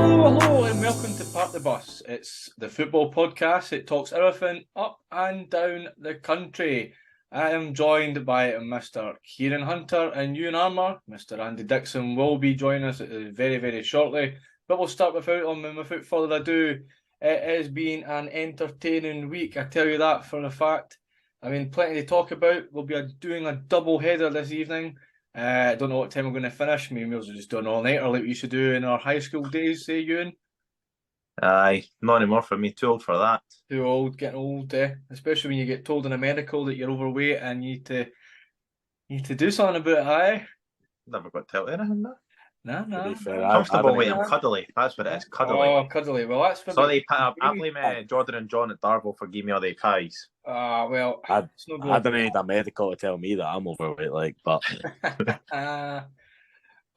Hello, and welcome to Ptb Bus. It's the football podcast. It talks everything up and down the country. I am joined by Mr. Kieran Hunter and Ewan Armour. Mr. Andy Dixon will be joining us very, very shortly. But we'll start without further ado. It has been an entertaining week, I tell you that for a fact. I mean, plenty to talk about. We'll be doing a double header this evening. I don't know what time we're going to finish. Maybe we'll just do an all-nighter like we used to do in our high school days, say, Ewan? Aye, not anymore for me. Too old for that. Too old, getting old, especially when you get told in a medical that you're overweight and you need to do something about it, aye? Never got to tell anything, no. Nah. To be fair, Comfortable with him, cuddly. That's what it is, cuddly. Oh, cuddly. Well, that's for So I blame Jordan and John at Darvel for giving me all the pies. Well, I it's not going. I don't need a medical to tell me that I'm overweight, but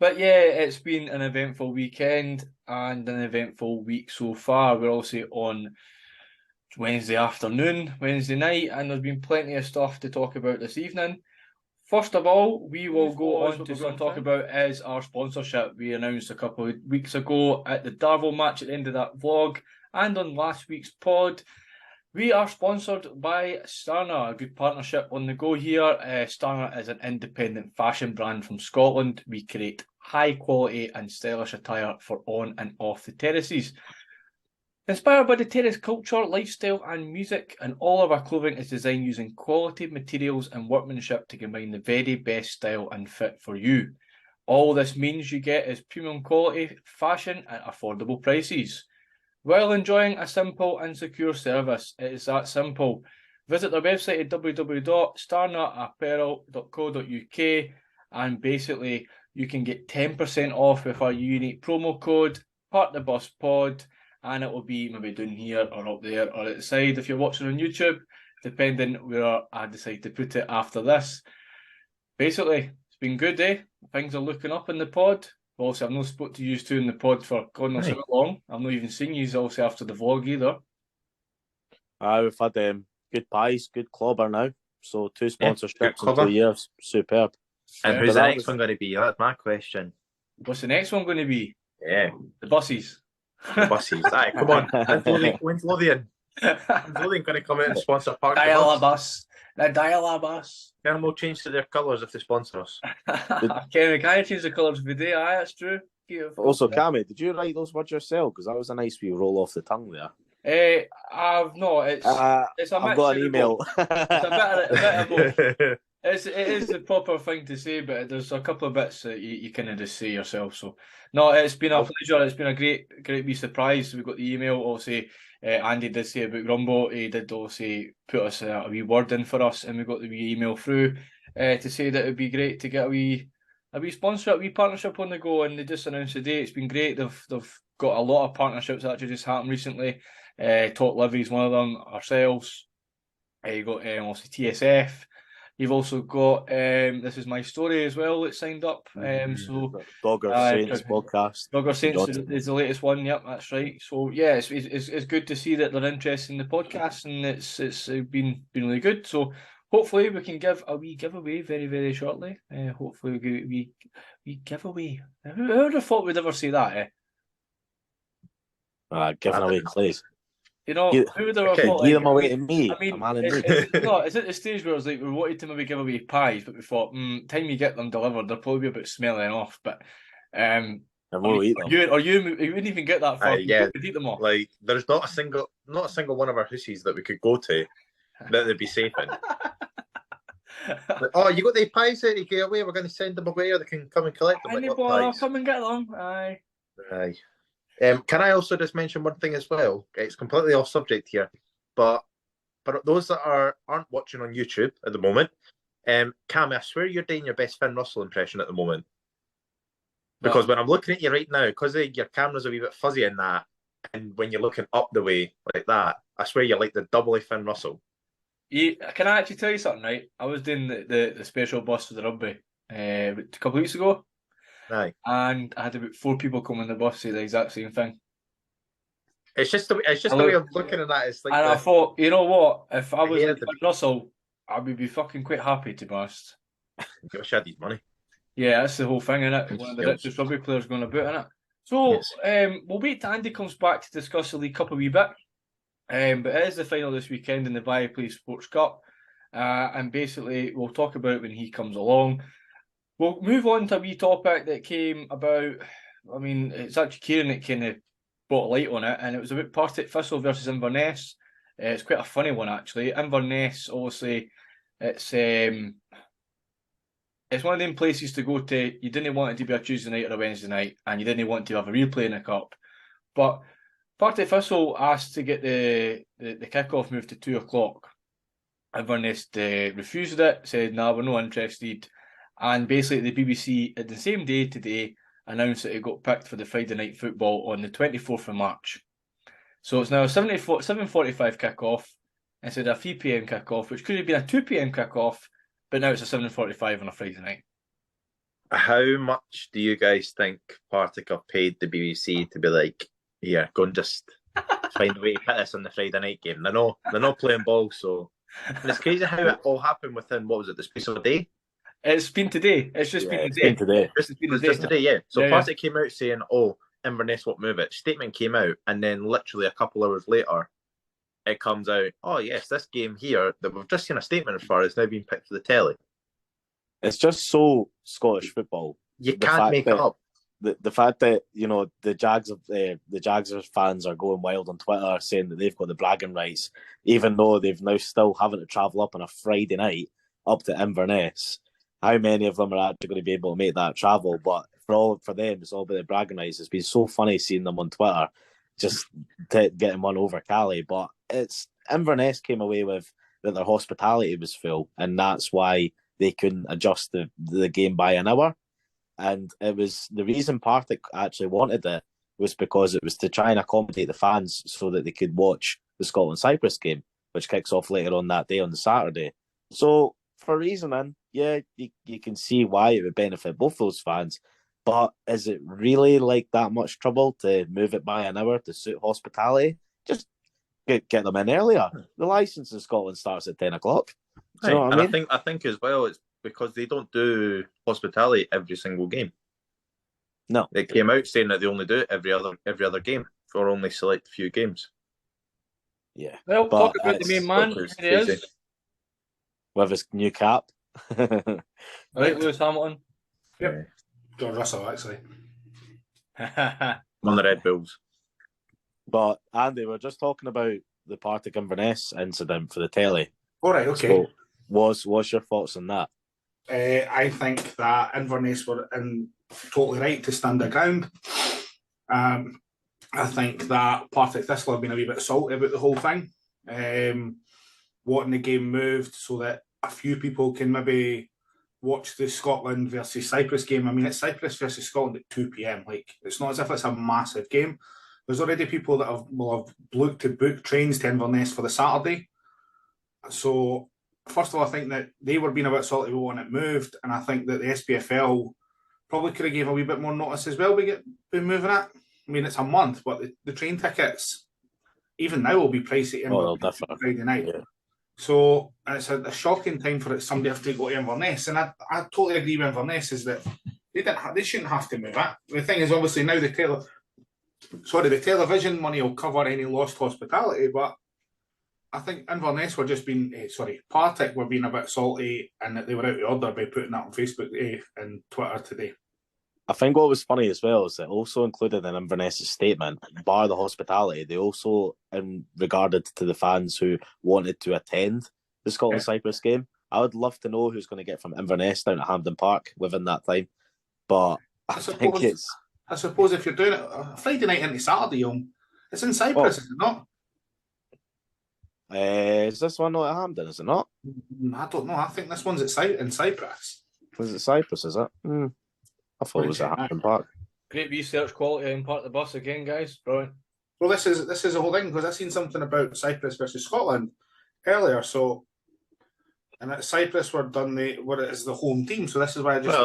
But yeah, it's been an eventful weekend and an eventful week so far. We're also on Wednesday afternoon, Wednesday night, and there's been plenty of stuff to talk about this evening. First of all, we will go on to talk about is our sponsorship. We announced a couple of weeks ago at the Darvel match at the end of that vlog and on last week's pod. We are sponsored by Starna, a good partnership on the go here. Starna is an independent fashion brand from Scotland. We create high quality and stylish attire for on and off the terraces. Inspired by the terrace culture, lifestyle and music, and all of our clothing is designed using quality materials and workmanship to combine the very best style and fit for you. All this means you get is premium quality, fashion at affordable prices. While enjoying a simple and secure service, it is that simple. Visit their website at www.starnutapparel.co.uk and basically you can get 10% off with our unique promo code, PartTheBusPod, and it will be maybe down here or up there or at the side if you're watching on YouTube, depending where I decide to put it after this. Basically, it's been good, Things are looking up in the pod. Also, I've not spoke to you two in the pod for God knows how long. I've not even seen you also after the vlog either. we've had good pies, good clobber now. So 2 sponsorships in 2 clobber. years, superb. And who's the next one going to be? That's my question. What's the next one going to be? Yeah, The buses. the buses. Aye, come on. When's Lothian going to come out and sponsor Park the Bus? The Dial-A-Bus. Then we'll change to their colours if they sponsor us. Can I change the colours of the day? Aye, that's true. Beautiful. Also, Cammy, did you write those words yourself? Because that was a nice wee roll off the tongue there. I've not. It's a I've got an email. It's a bit of both. It is the proper thing to say, but there's a couple of bits that you kind of just say yourself. So, no, it's been a pleasure. It's been a great wee surprise. We got the email. Also, Andy did say about Grumbo. He did also put us a wee word in for us, and we got the wee email through to say that it would be great to get a wee sponsor, a wee partnership on the go. And they just announced today. It's been great. They've got a lot of partnerships that actually just happened recently. Talk Livy's one of them. Ourselves. You got also TSF. You've also got This Is My Story as well that signed up. So Dogger Saints podcast. Dogger Saints is the latest one. Yep, that's right. So yeah, it's good to see that they're interested in the podcast, and it's been really good. So hopefully we can give a wee giveaway very, very shortly. Hopefully we get a wee giveaway. Who would have thought we'd ever say that? Giving away clays. You know, who would have thought? Give them away to me. I mean, it's at the stage where it's like we wanted to maybe give away pies, but we thought, time you get them delivered, they'll probably be a bit smelling off. But and we'll eat them. You wouldn't even get that far. Yeah, we'd eat them all. Like there's not a single one of our hussies that we could go to that they'd be safe in. Like, oh, you got the pies there? You get away. We're going to send them away, or they can come and collect them. I'll come and get them. Aye. Can I also just mention one thing as well? It's completely off subject here, but for those that aren't watching on YouTube at the moment, Cam, I swear you're doing your best Finn Russell impression at the moment. Because when I'm looking at you right now, because your camera's a wee bit fuzzy in that, and when you're looking up the way like that, I swear you're like the double Finn Russell. Can I actually tell you something, right? I was doing the special bus for the rugby a couple of weeks ago. Aye. And I had about 4 people come on the bus say the exact same thing. It's just the way of looking at that. It's like I thought, you know what? If I was like Russell, I would be fucking quite happy, to be honest. I wish I had his money. Yeah, that's the whole thing, innit? One of the richest rugby players going about, innit? So Yes. we'll wait till Andy comes back to discuss the League Cup a wee bit. But it is the final this weekend in the Viaplay Sports Cup. And basically, we'll talk about it when he comes along. We'll move on to a wee topic that came about. I mean, it's actually Kieran that kind of brought a light on it, and it was about Partick Thistle versus Inverness. It's quite a funny one, actually. Inverness, obviously, it's one of them places to go to. You didn't want it to be a Tuesday night or a Wednesday night, and you didn't want to have a replay in the cup. But Partick Thistle asked to get the kick-off moved to 2 o'clock. Inverness refused it, said, "No, we're not interested." And basically, the BBC, at the same day today, announced that it got picked for the Friday night football on the 24th of March. So it's now a 7:45 kick-off instead of a 3 p.m. kick-off, which could have been a 2 p.m. kick-off, but now it's a 7:45 on a Friday night. How much do you guys think Partick have paid the BBC to be like, yeah, go and just find a way to put this on the Friday night game? They're not playing ball, so. And it's crazy how it all happened within, what was it, the space of a day? It's been today. It's just been today. Just today, yeah. So Yeah, Partick came out saying, "Oh, Inverness won't move it." Statement came out, and then literally a couple hours later, it comes out, "Oh yes, this game here that we've just seen a statement for is now being picked for the telly." It's just so Scottish football. You can't make it up. The fact that the Jags fans are going wild on Twitter saying that they've got the bragging rights, even though they've now still having to travel up on a Friday night up to Inverness. How many of them are actually going to be able to make that travel? But for them, it's all about the bragging rights. It's been so funny seeing them on Twitter, just getting one over Cali. But it's Inverness came away with that their hospitality was full, and that's why they couldn't adjust the game by an hour. And it was the reason Partick actually wanted it was because it was to try and accommodate the fans so that they could watch the Scotland-Cyprus game, which kicks off later on that day on the Saturday. So for reasoning, yeah, you can see why it would benefit both those fans. But is it really like that much trouble to move it by an hour to suit hospitality? Just get them in earlier. The licence in Scotland starts at 10 o'clock. Do you know what I mean? I think as well, it's because they don't do hospitality every single game. No, they came out saying that they only do it every other game for only select few games. Yeah. Well, talk about the main man. Here he is. With his new cap. Right, Lewis Hamilton. Yep. George Russell, actually. On the Red Bulls. But Andy, we're just talking about the Partick Inverness incident for the telly. All right, okay. So, what's your thoughts on that? I think that Inverness were totally right to stand their ground. I think that Partick Thistle have been a wee bit salty about the whole thing. Wanting the game moved so that a few people can maybe watch the Scotland versus Cyprus game. I mean, it's Cyprus versus Scotland at 2 p.m. Like, it's not as if it's a massive game. There's already people that will have looked to book trains to Inverness for the Saturday. So, first of all, I think that they were being a bit salty when it moved, and I think that the SPFL probably could have gave a wee bit more notice as well. Been moving it. I mean, it's a month, but the train tickets, even now, will be pricey on Friday night. Yeah. So it's a shocking time for somebody to have to go to Inverness, and I totally agree with Inverness is that they shouldn't have to move it. The thing is, obviously now the television money will cover any lost hospitality, but I think Inverness were just Partick were being a bit salty, and that they were out of order by putting that on Facebook and Twitter today. I think what was funny as well is that also included in Inverness' statement, bar the hospitality, they also regarded to the fans who wanted to attend the Scotland-Cyprus game. I would love to know who's going to get from Inverness down to Hampden Park within that time. But I suppose if you're doing it Friday night into Saturday, it's in Cyprus, is it not? Is this one not at Hampden, is it not? I don't know. I think this one's in Cyprus. Is it Cyprus, is it? I thought it was at Hampden Park. Great research quality on part of the bus again, guys. Brilliant. Well, this is a whole thing because I seen something about Cyprus versus Scotland earlier. So, and at Cyprus were done it is the home team. So this is why I just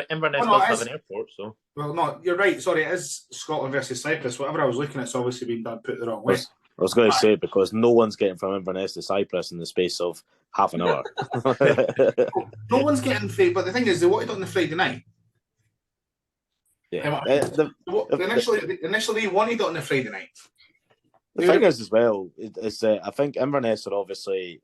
Inverness does have an airport. So no, you're right. Sorry, it is Scotland versus Cyprus. Whatever I was looking at, it's obviously been done put the wrong way. I was going to say because no one's getting from Inverness to Cyprus in the space of half an hour. No one's getting free, but the thing is, they wanted it on the Friday night. Yeah. Initially, he wanted it on the Friday night. The thing is, as well, is that I think Inverness are obviously,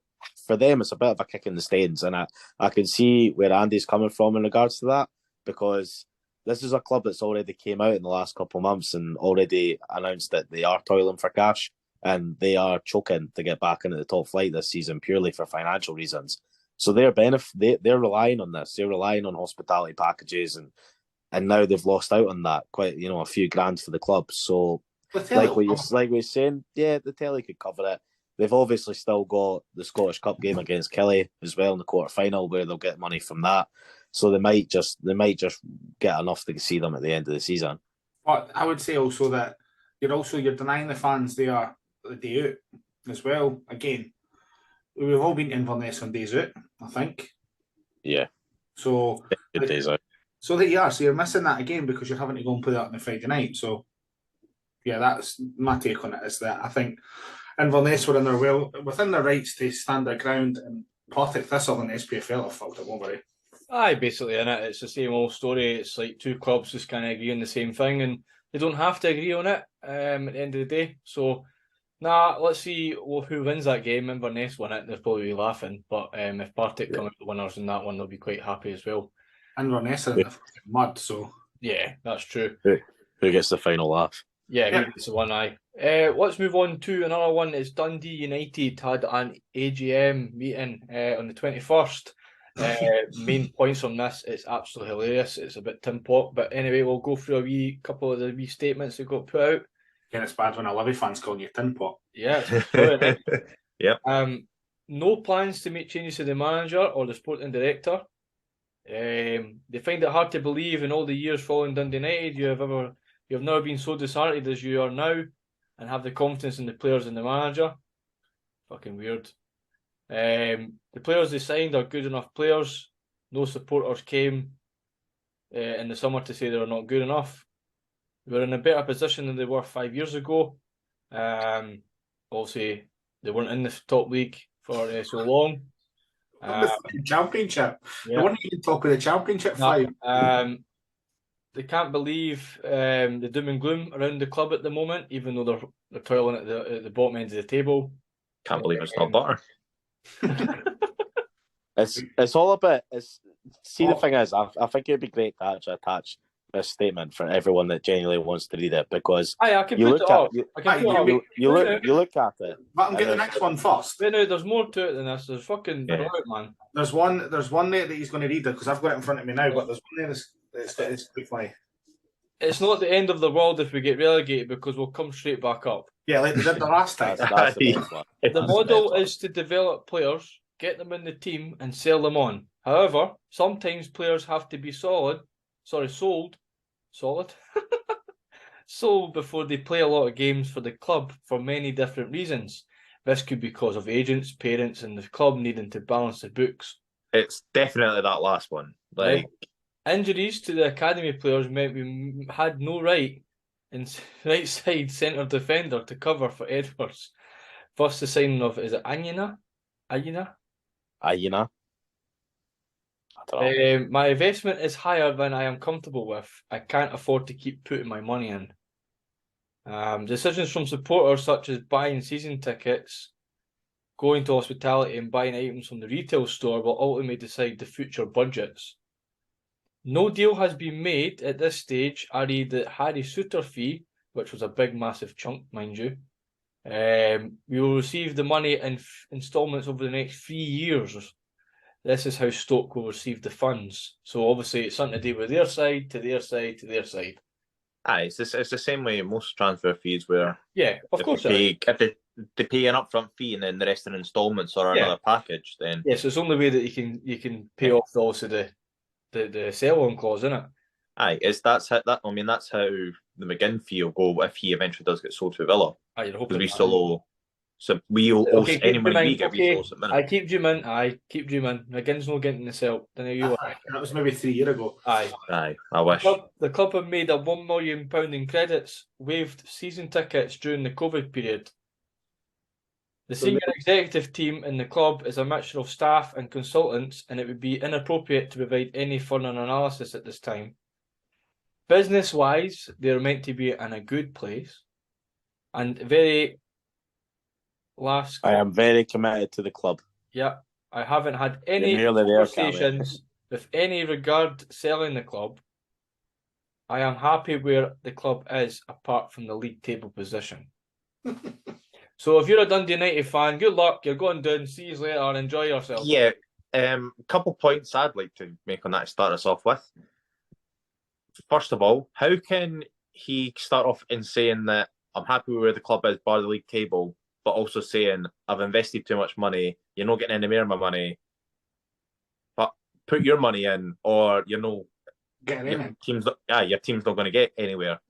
for them, it's a bit of a kick in the stains, and I can see where Andy's coming from in regards to that, because this is a club that's already came out in the last couple of months and already announced that they are toiling for cash and they are choking to get back into the top flight this season purely for financial reasons. So they're relying on this. They're relying on hospitality packages, and now they've lost out on that quite, a few grand for the club. So like what you're saying, yeah, the telly could cover it. They've obviously still got the Scottish Cup game against Kelly as well in the quarter final, where they'll get money from that. So they might just get enough to see them at the end of the season. But I would say also that you're denying the fans there the day out as well. Again, we've all been to Inverness on days out, I think. Yeah. So good days out. So there you are. So you're missing that again because you're having to go and play that on the Friday night. So yeah, that's my take on it. Is that I think Inverness were within their rights to stand their ground, and Partick Thistle and SPFL have fucked it, won't worry. Aye, basically, innit? It's the same old story. It's like two clubs just kind of agree on the same thing, and they don't have to agree on it at the end of the day. So, let's see who wins that game. Inverness win it, they'll probably be laughing. But if Partick come out the winners in that one, they'll be quite happy as well. Inverness are in the mud, so... Yeah, that's true. Who gets the final laugh? Yeah, who gets the one eye. Let's move on to another one. Is Dundee United had an AGM meeting on the 21st. Main points on this, it's absolutely hilarious. It's a bit tin pot, but anyway, we'll go through a couple of the wee statements that got put out. Again, it's bad when a Livy fan's calling you tin pot. Yeah, it's brilliant. Yep. No plans to make changes to the manager or the sporting director. They find it hard to believe in all the years following Dundee United you have never been so disheartened as you are now, and have the confidence in the players and the manager. Fucking weird. The players they signed are good enough players. No supporters came in the summer to say they were not good enough. We're in a better position than they were 5 years ago. Obviously, they weren't in the top league for so long. The championship. Yeah. They weren't even top of the championship 5. They can't believe the doom and gloom around the club at the moment, even though they're toiling at the bottom end of the table. Can't believe it's not butter. It's all a bit. The thing is, I think it'd be great to actually attach this statement for everyone that genuinely wants to read it, because I can put it up. You look at it. But I'm getting the next one first. Wait, no, there's more to it than this. There's fucking brilliant, man. There's one there that he's going to read it because I've got it in front of me now. But there's one there that's pretty funny. It's not the end of the world if we get relegated, because we'll come straight back up. Yeah, like they did the last time. That's the best one. The model is to develop players, get them in the team, and sell them on. However, sometimes players have to be sold before they play a lot of games for the club for many different reasons. This could be because of agents, parents, and the club needing to balance the books. It's definitely that last one. Injuries to the academy players meant we had no right side centre defender to cover for Edwards. First the signing of, is it Anyina? Ayina. My investment is higher than I am comfortable with. I can't afford to keep putting my money in. Decisions from supporters such as buying season tickets, going to hospitality and buying items from the retail store will ultimately decide the future budgets. No deal has been made at this stage, i.e. the Harry Suter fee, which was a big massive chunk, mind you. We will receive the money in instalments over the next 3 years. This is how Stoke will receive the funds. So obviously it's something to do with their side, to their side, to their side. Aye, it's the same way most transfer fees where... Yeah, of course. If they pay an upfront fee and then the rest in instalments or another package, then... Yes, it's the only way that you can pay off also the sell-on clause, isn't it? Aye, that's how the McGinn fee will go if he eventually does get sold to Villa. Aye, you're hoping because we still owe. So we owe any money we get, we owe at minute. I keep dreaming. McGinn's not getting the sell. Then you are. That was maybe 3 years ago. Aye. I wish. The club have made a £1 million in credits, waived season tickets during the COVID period. The senior executive team in the club is a mixture of staff and consultants, and it would be inappropriate to provide any further analysis at this time. business-wise, they're meant to be in a good place. And very last... I am very committed to the club. Yeah, I haven't had any You're nearly there, conversations with any regard selling the club. I am happy where the club is, apart from the league table position. So if you're a Dundee United fan, good luck. You're going down. See you later. Enjoy yourself. Yeah, a couple points I'd like to make on that to start us off with. First of all, how can he start off in saying that I'm happy with where the club is, bar the league table, but also saying I've invested too much money, you're not getting any more of my money, but put your money in, or your team's not going to get anywhere,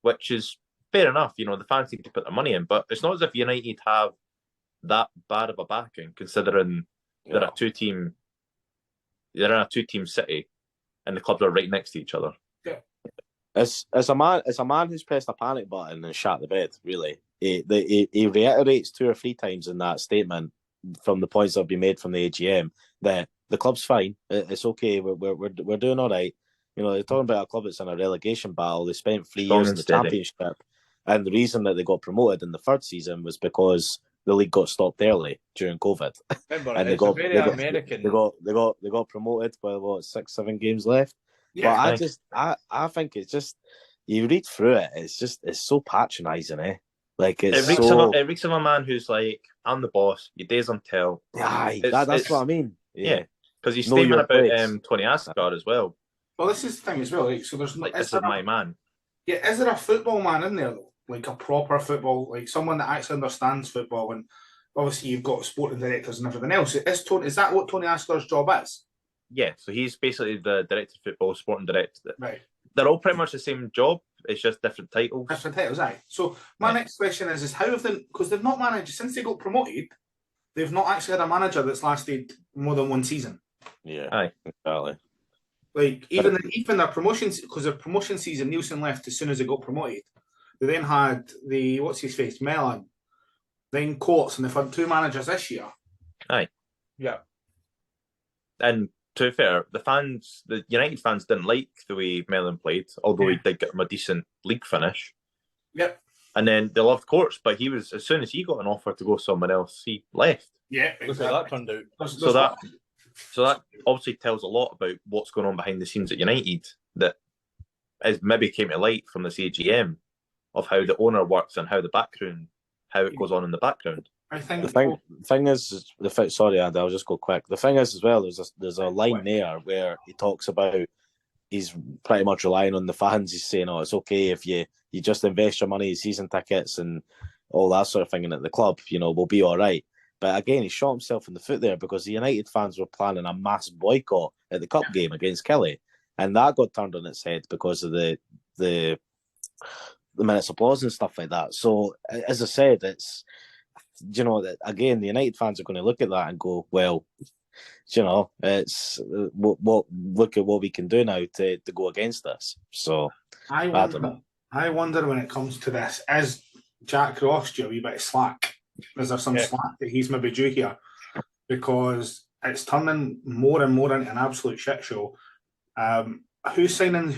which is fair enough. The fans need to put their money in, but it's not as if United have that bad of a backing, considering they're in a two-team city, and the clubs are right next to each other. Yeah. As a man who's pressed a panic button and shat the bed, really, he reiterates 2 or 3 times in that statement from the points that have been made from the AGM that the club's fine, it's okay, we're doing all right. They're talking about a club that's in a relegation battle. They spent 3 years in the Championship, and the reason that they got promoted in the 3rd season was because the league got stopped early during COVID. Remember, and they got promoted by 6-7 games left. Yeah, but I think it's just, you read through it, it's so patronising, eh? Like it reeks of a man who's like, I'm the boss, your days on tell. Aye, that's what I mean. Yeah, because he's statement about Tony Asgard as well. Well, this is the thing as well. Like, so there's like, this is my man. Yeah, is there a football man in there though? Like a proper football, like someone that actually understands football? And obviously, you've got sporting directors and everything else. Is that what Tony Asgard's job is? Yeah, so he's basically the director of football, sporting director. Right. They're all pretty much the same job. It's just different titles. Different titles, aye. So my next question is how have they? Because they've not managed since they got promoted. They've not actually had a manager that's lasted more than 1 season. Yeah, aye, exactly. Like even their promotions, because their promotion season, Nielsen left as soon as they got promoted. They then had what's his face, Mellon, then Courts, and they've had 2 managers this year. Aye, yeah. And to be fair, the United fans didn't like the way Mellon played, although he did get him a decent league finish. Yep. And then they loved Courts, but as soon as he got an offer to go somewhere else, he left. Yeah, exactly. Look how that turned out. So that obviously tells a lot about what's going on behind the scenes at United, that is maybe came to light from this AGM of how the owner works and how it goes on in the background. I think the thing is, sorry, Andy, I'll just go quick. The thing is as well, there's a line there where he talks about he's pretty much relying on the fans. He's saying, "Oh, it's okay if you just invest your money in season tickets and all that sort of thing at the club. We'll be all right." But again, he shot himself in the foot there because the United fans were planning a mass boycott at the cup game against Kelly, and that got turned on its head because of the minutes applause and stuff like that. So, as I said, it's that again, the United fans are going to look at that and go, well, it's look at what we can do now to go against this. So I wonder when it comes to this, is Jack Ross due a wee bit of slack? Is there some slack that he's maybe due here? Because it's turning more and more into an absolute shit show. Who's signing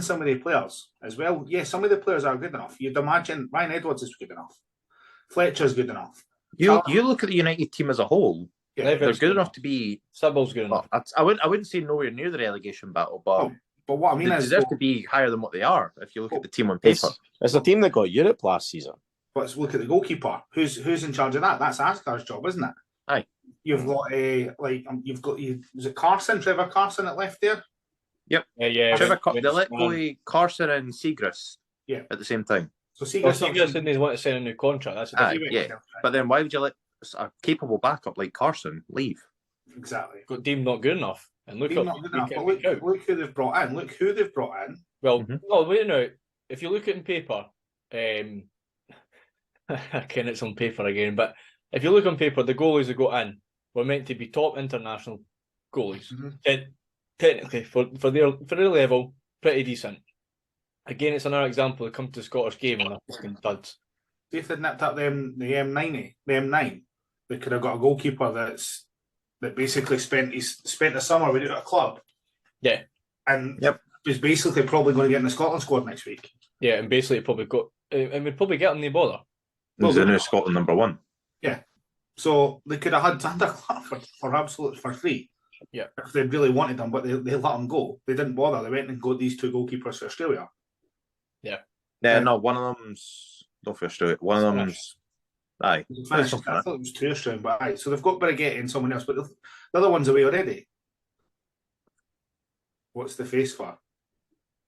some of the players as well? Yeah, some of the players are good enough. You'd imagine Ryan Edwards is good enough. Fletcher's good enough. You look at the United team as a whole. Yeah, they're good enough to be. Sybil's good enough. I wouldn't say nowhere near the relegation battle, but what I mean they is deserve to be higher than what they are. If you look at the team on paper, it's a team that got Europe last season. Let's look at the goalkeeper. Who's in charge of that? That's Asgar's job, isn't it? Aye. You've got was it Carson, Trevor Carson that left there? Yep. Yeah. They let go Carson and Seagrass. Yeah. At the same time. So Seagrass didn't want to sign a new contract. That's a yeah. But then why would you let a capable backup like Carson leave? Exactly. Got deemed not good enough. And look who they've brought in. Look who they've brought in. Well, no, wait now. If you look at it in paper, again, it's on paper again, but if you look on paper, the goalies that got in were meant to be top international goalies. Mm-hmm. Technically, for their level, pretty decent. Again, it's another example of come to the Scottish game and they're fucking duds. See if they'd nipped up the M9, they could have got a goalkeeper that basically spent the summer with it at a club. Yeah. And who's basically probably going to get in the Scotland squad next week. Yeah, and basically probably got, and we'd probably get him, no bother. He's the new Scotland #1. Yeah. So they could have had Zander Clark for free. Yeah. If they really wanted them, but they let him go. They didn't bother. They went and got these 2 goalkeepers for Australia. Yeah. Yeah, no, one of them's not for Australia. One of them's aye. I thought it was 2 Australian, but aye. So they've got Brigitte and someone else, but the other one's away already. What's the face for?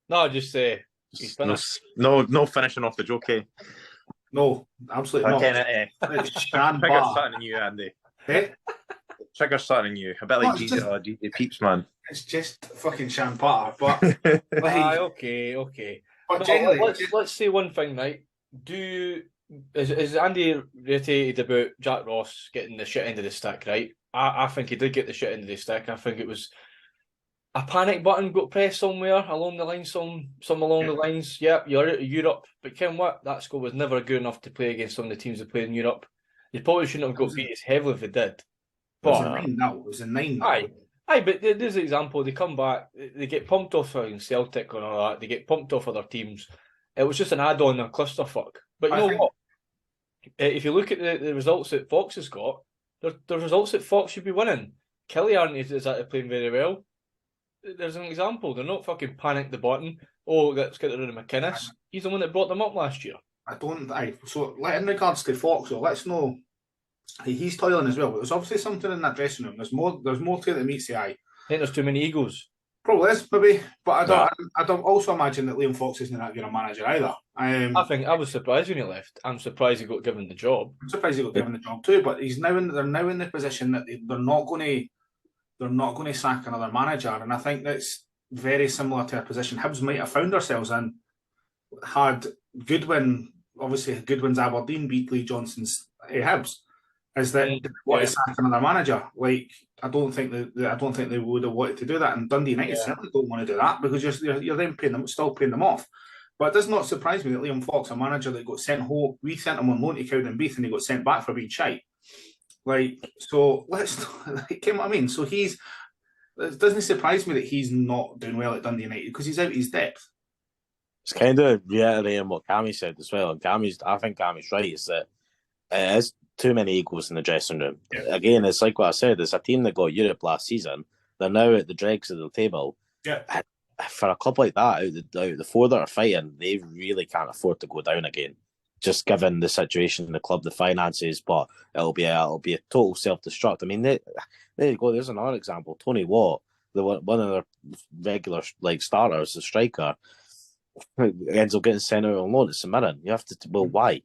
No, just he's finished. No finishing off the joke, eh? No, absolutely not. It's Shan Trigger Bar. something in you, Andy. Eh? Trigger something in you. A bit like DJ Peeps, man. It's just fucking Shan Potter, but Aye, okay. But No, generally, let's say one thing, right? Is Andy reiterated about Jack Ross getting the shit end of the stick, right? I think he did get the shit end of the stick. I think it was a panic button got pressed somewhere along the line, some along the lines. Yep, you're out of Europe, but Ken, what? That squad was never good enough to play against some of the teams that played in Europe. They probably shouldn't have got beat as heavily if they did. But it was a 9 now. Aye, but there's an example. They come back, they get pumped off Celtic and all that. They get pumped off other teams. It was just an add-on, a clusterfuck. But you know what? If you look at the results that Fox has got, the results that Fox should be winning. Killian is actually playing very well. There's an example. They're not fucking panic the button. Oh, let's get rid of McInnes. He's the one that brought them up last year. So in regards to Fox, though, let's know he's toiling as well. But there's obviously something in that dressing room. There's more to it than meets the eye. I think there's too many egos. Probably is, maybe. But I don't also imagine that Liam Fox isn't that good a manager either. I was surprised when he left. I'm surprised he got given the job. I'm surprised he got given the job too. But they're now in the position that they're not going to sack another manager, and I think that's very similar to a position Hibs might have found ourselves in. Had Goodwin, obviously Goodwin's Aberdeen beat Lee Johnson's Hibs, is that they want to sack another manager? Like I don't think they would have wanted to do that, and Dundee United certainly don't want to do that because you're then still paying them off. But it does not surprise me that Liam Fox, a manager that got sent home, we sent him on loan to Cowdenbeath and he got sent back for being shite. So what I mean? So it doesn't surprise me that he's not doing well at Dundee United because he's out of his depth. It's kind of reiterating what Cammy said as well. And I think Cammy's right, is that it is too many egos in the dressing room. Yeah. Again, it's like what I said, it's a team that got Europe last season. They're now at the dregs of the table. Yeah. And for a club like that, out of the 4 that are fighting, they really can't afford to go down again. Just given the situation in the club, the finances, but it'll be a total self-destruct. I mean, there you go. There's another example. Tony Watt, one of their regular starters, the striker, ends up getting sent out on loan to St Mirren. You have to, why? Do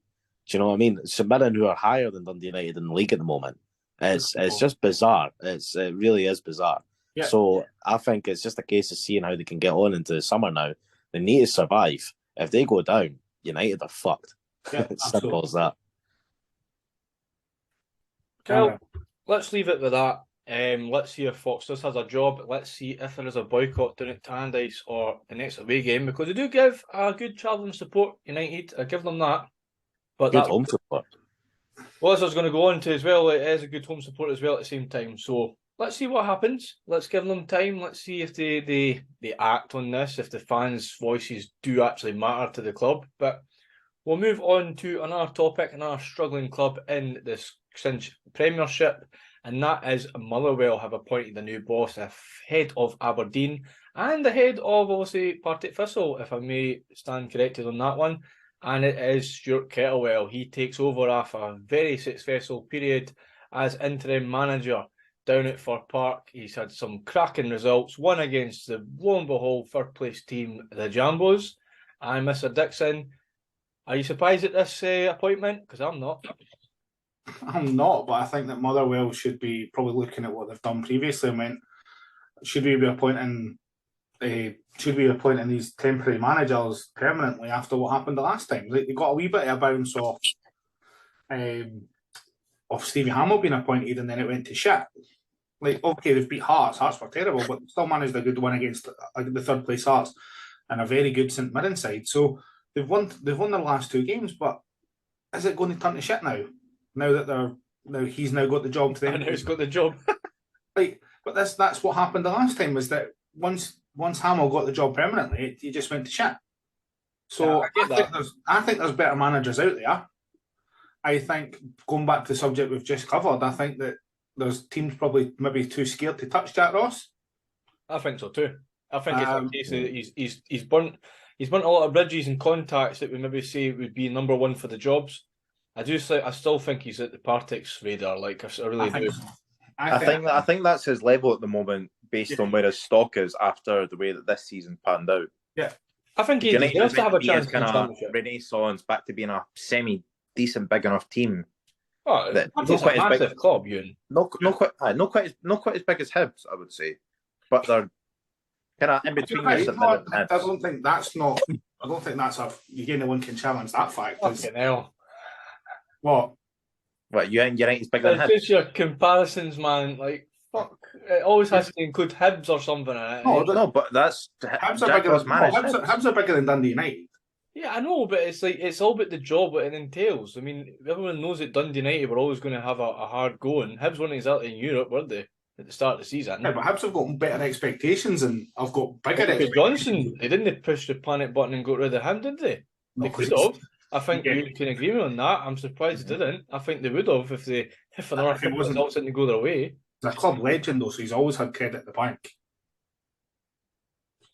you know what I mean? St Mirren, who are higher than Dundee United in the league at the moment, it's just bizarre. It really is bizarre. Yeah. So I think it's just a case of seeing how they can get on into the summer now. They need to survive. If they go down, United are fucked. Yeah, it's simple as that. Well, let's leave it with that. Let's see if Fox does has a job. Let's see if there is a boycott down at Tannadice or the next away game, because they do give a good travelling support, United. I give them that. But good home support. Well, as I was going to go on to as well, it is a good home support as well at the same time. So let's see what happens. Let's give them time. Let's see if they act on this, if the fans' voices do actually matter to the club. But we'll move on to another topic, another struggling club in this Premiership, and that is Motherwell have appointed a new boss ahead of Aberdeen and ahead of, obviously, Partick Thistle, if I may stand corrected on that one. And it is Stuart Kettlewell. He takes over after a very successful period as interim manager down at Fir Park. He's had some cracking results, one against the, lo and behold, third place team, the Jambos. And Mr. Dixon, are you surprised at this appointment? Because I'm not. I'm not, but I think that Motherwell should be probably looking at what they've done previously. I mean, should we be appointing these temporary managers permanently after what happened the last time? They got a wee bit of a bounce off Stevie Hamill being appointed, and then it went to shit. Okay, they've beat Hearts. Hearts were terrible, but still managed a good one against the third place Hearts and a very good St Mirren side. So they've won their last 2 games, but is it going to turn to shit now? Now that he's now got the job to them. I know he's got the job. But that's what happened the last time, was that once once Hamill got the job permanently, he just went to shit. So I think there's better managers out there. I think, going back to the subject we've just covered, I think that there's teams probably maybe too scared to touch Jack Ross. I think so too. I think it's a case that he's burnt a lot of bridges and contacts that we maybe say would be number one for the jobs. I still think he's at the Partick's radar. Like I really do. I think that's his level at the moment, based on where his stock is after the way that this season panned out. Yeah, I think he deserves to have a chance kind of renaissance, back to being a semi-decent, big enough team. Oh, it's a massive club, Ewan. Not quite as big as Hibs, I would say, but they're kind of in between. I don't think that's you no one can challenge that fact. Fucking hell. What you ain't as big than Hibs? It's just your comparisons, man. Like fuck, it always has to include Hibs or something in it. No, but that's Hibs are bigger than Dundee United. Yeah, I know, but it's all about the job it entails. I mean, everyone knows that Dundee United were always going to have a hard go, and Hibs weren't exactly in Europe, were they, at the start of the season? Yeah, but Hibs have got better expectations, and I've got bigger expectations. Johnson, they didn't push the panic button and got rid of him, did they? They could have. I think you can agree with me on that. I'm surprised they didn't. I think they would have if another couple of results didn't go their way. He's a club legend, though, so he's always had credit at the bank.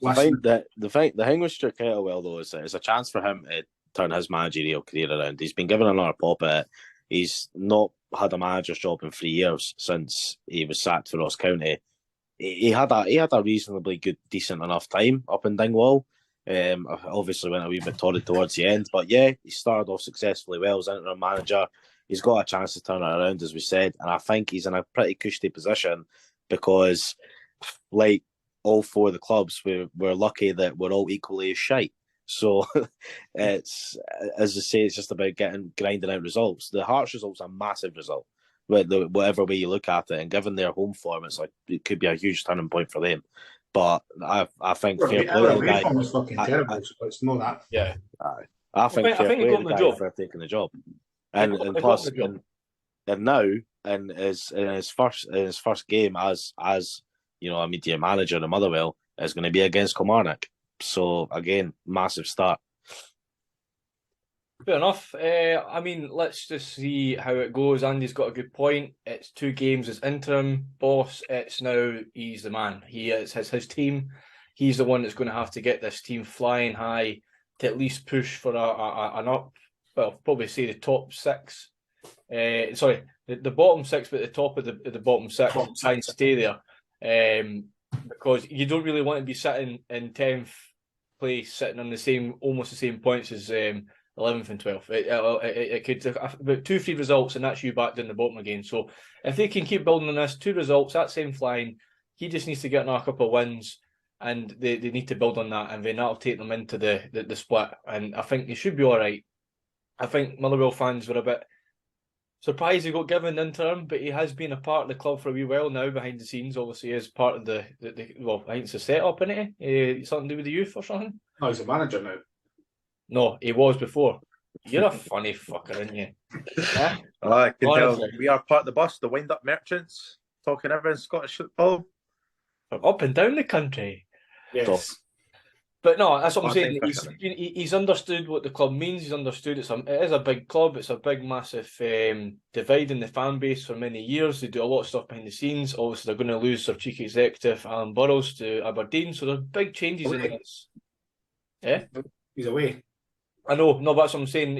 I think that the thing with Stuart Kettlewell, though, is that it's a chance for him to turn his managerial career around. He's been given another pop at it. He's not had a manager's job in 3 years since he was sacked for Ross County. He had a reasonably good, decent enough time up in Dingwall. Obviously went a wee bit torrid towards the end, but yeah, he started off successfully well as interim manager. He's got a chance to turn it around, as we said, and I think he's in a pretty cushy position because, like all four of the clubs, we're lucky that we're all equally as shite. So it's, as I say, it's just about grinding out results. The Hearts result's a massive result, whatever way you look at it, and given their home form, it could be a huge turning point for them. But I think fair play to the guy. Was fucking terrible, so it's not that. Yeah, I think fair play to the guy for taking the job, and plus, and now in his first game as immediate manager in Motherwell is going to be against Kilmarnock. So again, massive start. Fair enough. I mean, let's just see how it goes. Andy's got a good point. It's 2 games as interim boss. It's now he's the man. It's his team. He's the one that's going to have to get this team flying high to at least push for an up. Well, probably say the top 6. Sorry, the bottom 6, but the top of the bottom 6. Try and stay there. Because you don't really want to be sitting in 10th place, sitting on almost the same points as 11th and 12th. It could about 2-3 results, and that's you back down the bottom again. So if they can keep building on this, 2 results, that's same flying. He just needs to get another couple of wins, and they need to build on that, and then that'll take them into the split. And I think they should be all right. I think Motherwell fans were a bit surprised he got given an interim, but he has been a part of the club for a wee while now behind the scenes. Obviously, as part of the I think it's a setup, isn't it? Something to do with the youth or something? No, he's a manager now. No, he was before. You're a funny fucker, aren't you? Yeah? I can tell we are part of the bus, the wind-up merchants, talking everything Scottish football. From up and down the country. Yes. But no, that's what I'm saying. He's understood what the club means. He's understood it is a big club. It's a big, massive divide in the fan base for many years. They do a lot of stuff behind the scenes. Obviously, they're going to lose their chief executive, Alan Burrows, to Aberdeen. So there's big changes in this. Yeah? He's away. I know. No, but that's what I'm saying.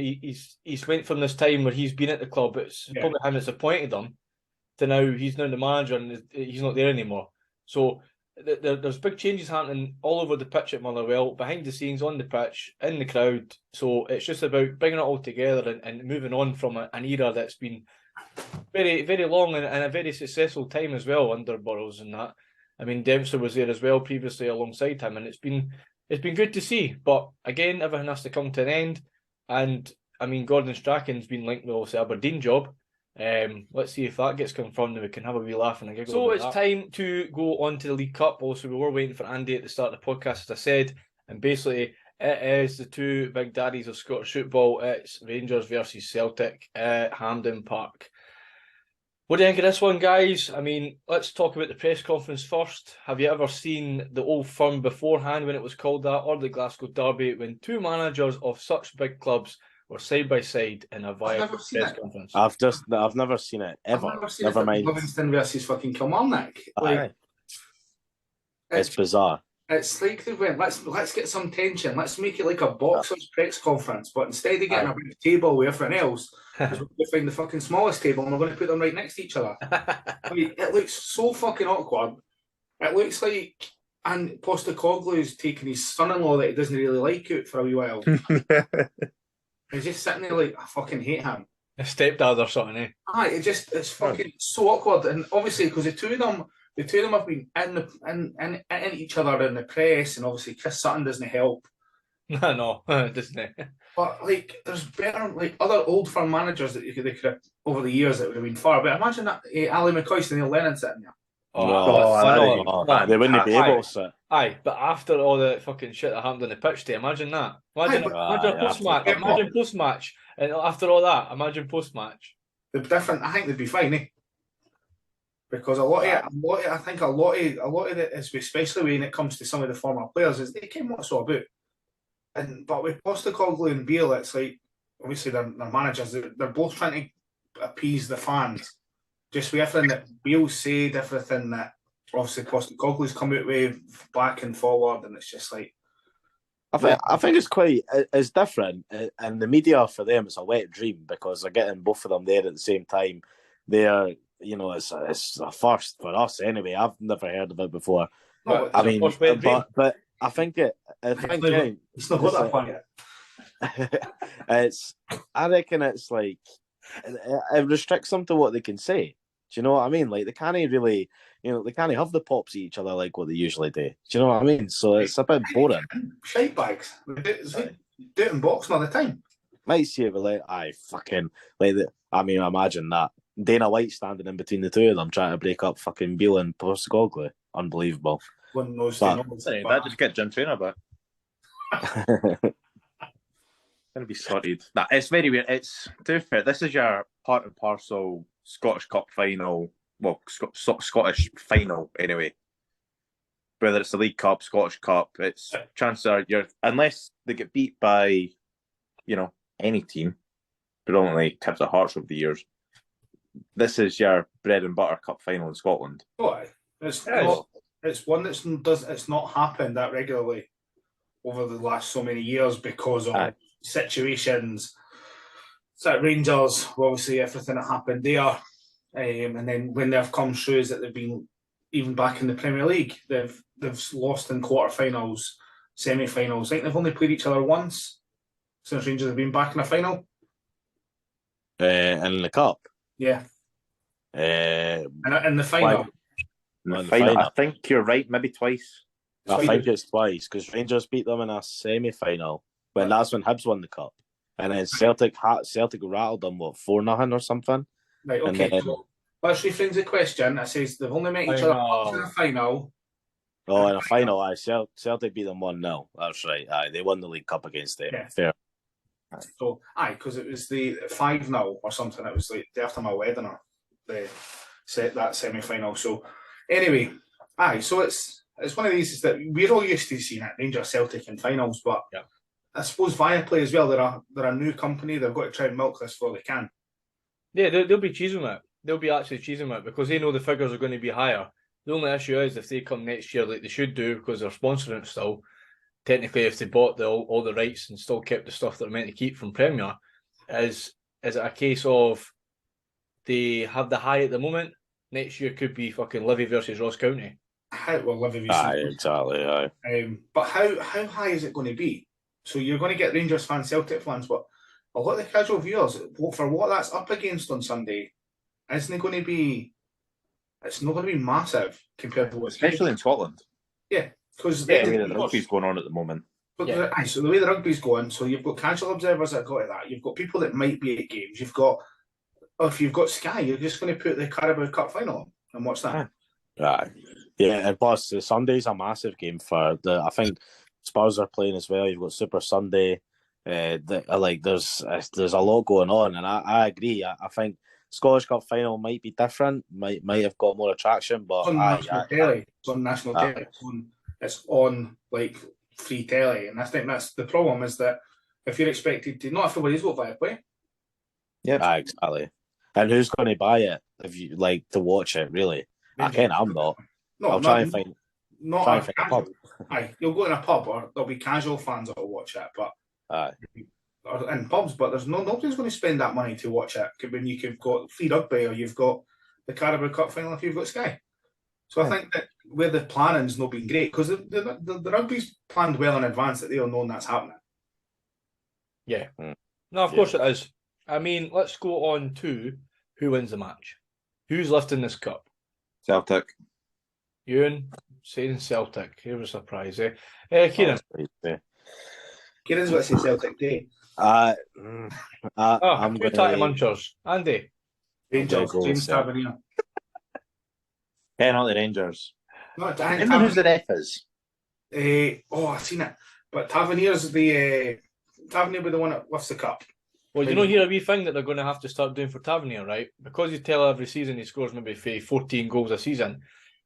He's went from this time where he's been at the club. It's probably him that's appointed him, to now he's now the manager and he's not there anymore. So there's big changes happening all over the pitch at Motherwell, behind the scenes, on the pitch, in the crowd. So it's just about bringing it all together and moving on from an era that's been very, very long and a very successful time as well under Burrows and that. I mean, Dempster was there as well previously alongside him, and it's been good to see. But again, everything has to come to an end. And I mean, Gordon Strachan's been linked with the Aberdeen job. Let's see if that gets confirmed and we can have a wee laugh and a giggle. So it's time to go on to the League Cup. Also, we were waiting for Andy at the start of the podcast, as I said, and basically it is the 2 big daddies of Scottish football. It's Rangers versus Celtic at Hampden Park. What do you think of this one, guys? I mean, let's talk about the press conference first. Have you ever seen the Old Firm beforehand when it was called that, or the Glasgow Derby when two managers of such big clubs were side by side in a viable never seen press it. conference? I've never seen it ever. I've never seen Never it. mind. Livingston versus fucking Kilmarnock. Aye. It's bizarre. It's like they went, let's get some tension. Let's make it like a boxer's press conference, but instead of getting a big table with everything else, we're going to find the fucking smallest table and we're going to put them right next to each other. I mean, it looks so fucking awkward. It looks like, and Postecoglou's taking his son-in-law that he doesn't really like out for a wee while. He's just sitting there like, I fucking hate him. A stepdad or something, eh? Aye, it's fucking so awkward, and obviously because the two of them have been in each other in the press, and obviously Chris Sutton doesn't help. No, doesn't it? But like, there's better like other Old Firm managers that they could have over the years that would have been far. But imagine that Ali McCoist and Neil Lennon sitting there. They wouldn't be able to sit. Aye, but after all the fucking shit that happened on the pitch day, imagine that. Imagine post-match. Imagine post-match. And after all that, imagine post-match. They'd be different. I think they'd be fine, eh? Because a lot of it is, especially when it comes to some of the former players, is they came what's all about. But with Postecoglou and Beale, it's like obviously they're managers. They're both trying to appease the fans. Just with everything that Beale said, everything that obviously Postecoglou's come out with back and forward, and it's just like. I think it's different, and the media for them it's a wet dream because they're getting both of them there at the same time. They're it's a first for us anyway. I've never heard of it before. No, I mean, but I think it's not got that far yet. I reckon it's like it restricts them to what they can say. Do you know what I mean? Like they can't really, they can't have the pops at each other like what they usually do. Do you know what I mean? So it's a bit boring. Shite bags. They do it in boxing all the time. Might see it, but imagine that. Dana White standing in between the two of them trying to break up fucking Beale and Postecoglou. Unbelievable. That just get Jim Trainer back. Gonna be sorted. Nah, it's very weird. It's to be fair, this is your part and parcel Scottish Cup final. Well, Scottish final anyway. Whether it's the League Cup, Scottish Cup, it's chances are unless they get beat by, any team, predominantly Tips at Hearts over the years. This is your bread and butter cup final in Scotland. Oh, it's one it's not happened that regularly over the last so many years because of situations. So Rangers, obviously everything that happened there, and then when they've come through is that they've been even back in the Premier League, they've lost in quarterfinals, semi-finals. I think they've only played each other once since Rangers have been back in a final. In the cup. Yeah. In the final. I think you're right, maybe twice. I think it's twice because Rangers beat them in a semi-final. But that's when Hibs won the cup. And then Celtic rattled them, 4-0 or something? Right, okay. So let's rephrase the question. It says they've only met each other in a final. Oh, in a final, Celtic beat them 1-0. That's right. They won the League Cup against them. Yeah. Fair. So, because it was the 5-0 or something. It was like after my wedding or that semi-final. So, anyway, so it's one of these that we're all used to seeing it, Rangers Celtic in finals, but I suppose Viaplay as well, they're a new company, they've got to try and milk this for all they can. Yeah, they'll be cheesing it. They'll be actually cheesing it because they know the figures are going to be higher. The only issue is if they come next year like they should do because they're sponsoring it still, technically if they bought all the rights and still kept the stuff that they're meant to keep from Premier, is it a case of they have the high at the moment? Next year could be fucking Livy versus Ross County. Livy versus exactly. But how high is it going to be? So you're going to get Rangers fans, Celtic fans, but a lot of the casual viewers, for what that's up against on Sunday, isn't going to be. It's not going to be massive compared to what's especially in Scotland. Yeah, because the way the rugby's going on at the moment. But so the way the rugby's going, so you've got casual observers that go to that. You've got people that might be at games. If you've got Sky, you're just going to put the Carabao Cup final on and watch that. Right. Yeah, and plus the Sunday's a massive game for I think Spurs are playing as well. You've got Super Sunday. There's a lot going on, and I agree. I think Scottish Cup final might be different, might have got more attraction, but It's on national telly. It's on national telly. It's on like free telly, and I think that's the problem. Is that if you're expected to, not everybody's got Viaplay. Yeah, exactly. And who's going to buy it if you like to watch it? Really, I can't. I'm not. No, I'll try and find. Not try a and find a pub. Aye, you'll go in a pub, or there'll be casual fans that will watch it, but Aye. or in pubs. But there's nobody's going to spend that money to watch it when you've got free rugby or you've got the Carabao Cup final if you've got Sky. So I think that where the planning's not been great because the rugby's planned well in advance that they'll know that's happening. Yeah. No, of course it is. I mean, let's go on to who wins the match. Who's lifting this cup? Celtic. Ewan saying Celtic. Here was a surprise, eh? Kieran. Kieran's got to say Celtic too. I'm two tatty munchers. Andy. Rangers. James Tavernier. Penalty Rangers. No, Remember who the ref is? I've seen it. But Tavernier's Tavernier be the one that lifts the cup. Well, you know, here a wee thing that they're going to have to start doing for Tavernier, right? Because you tell every season he scores maybe 14 goals a season,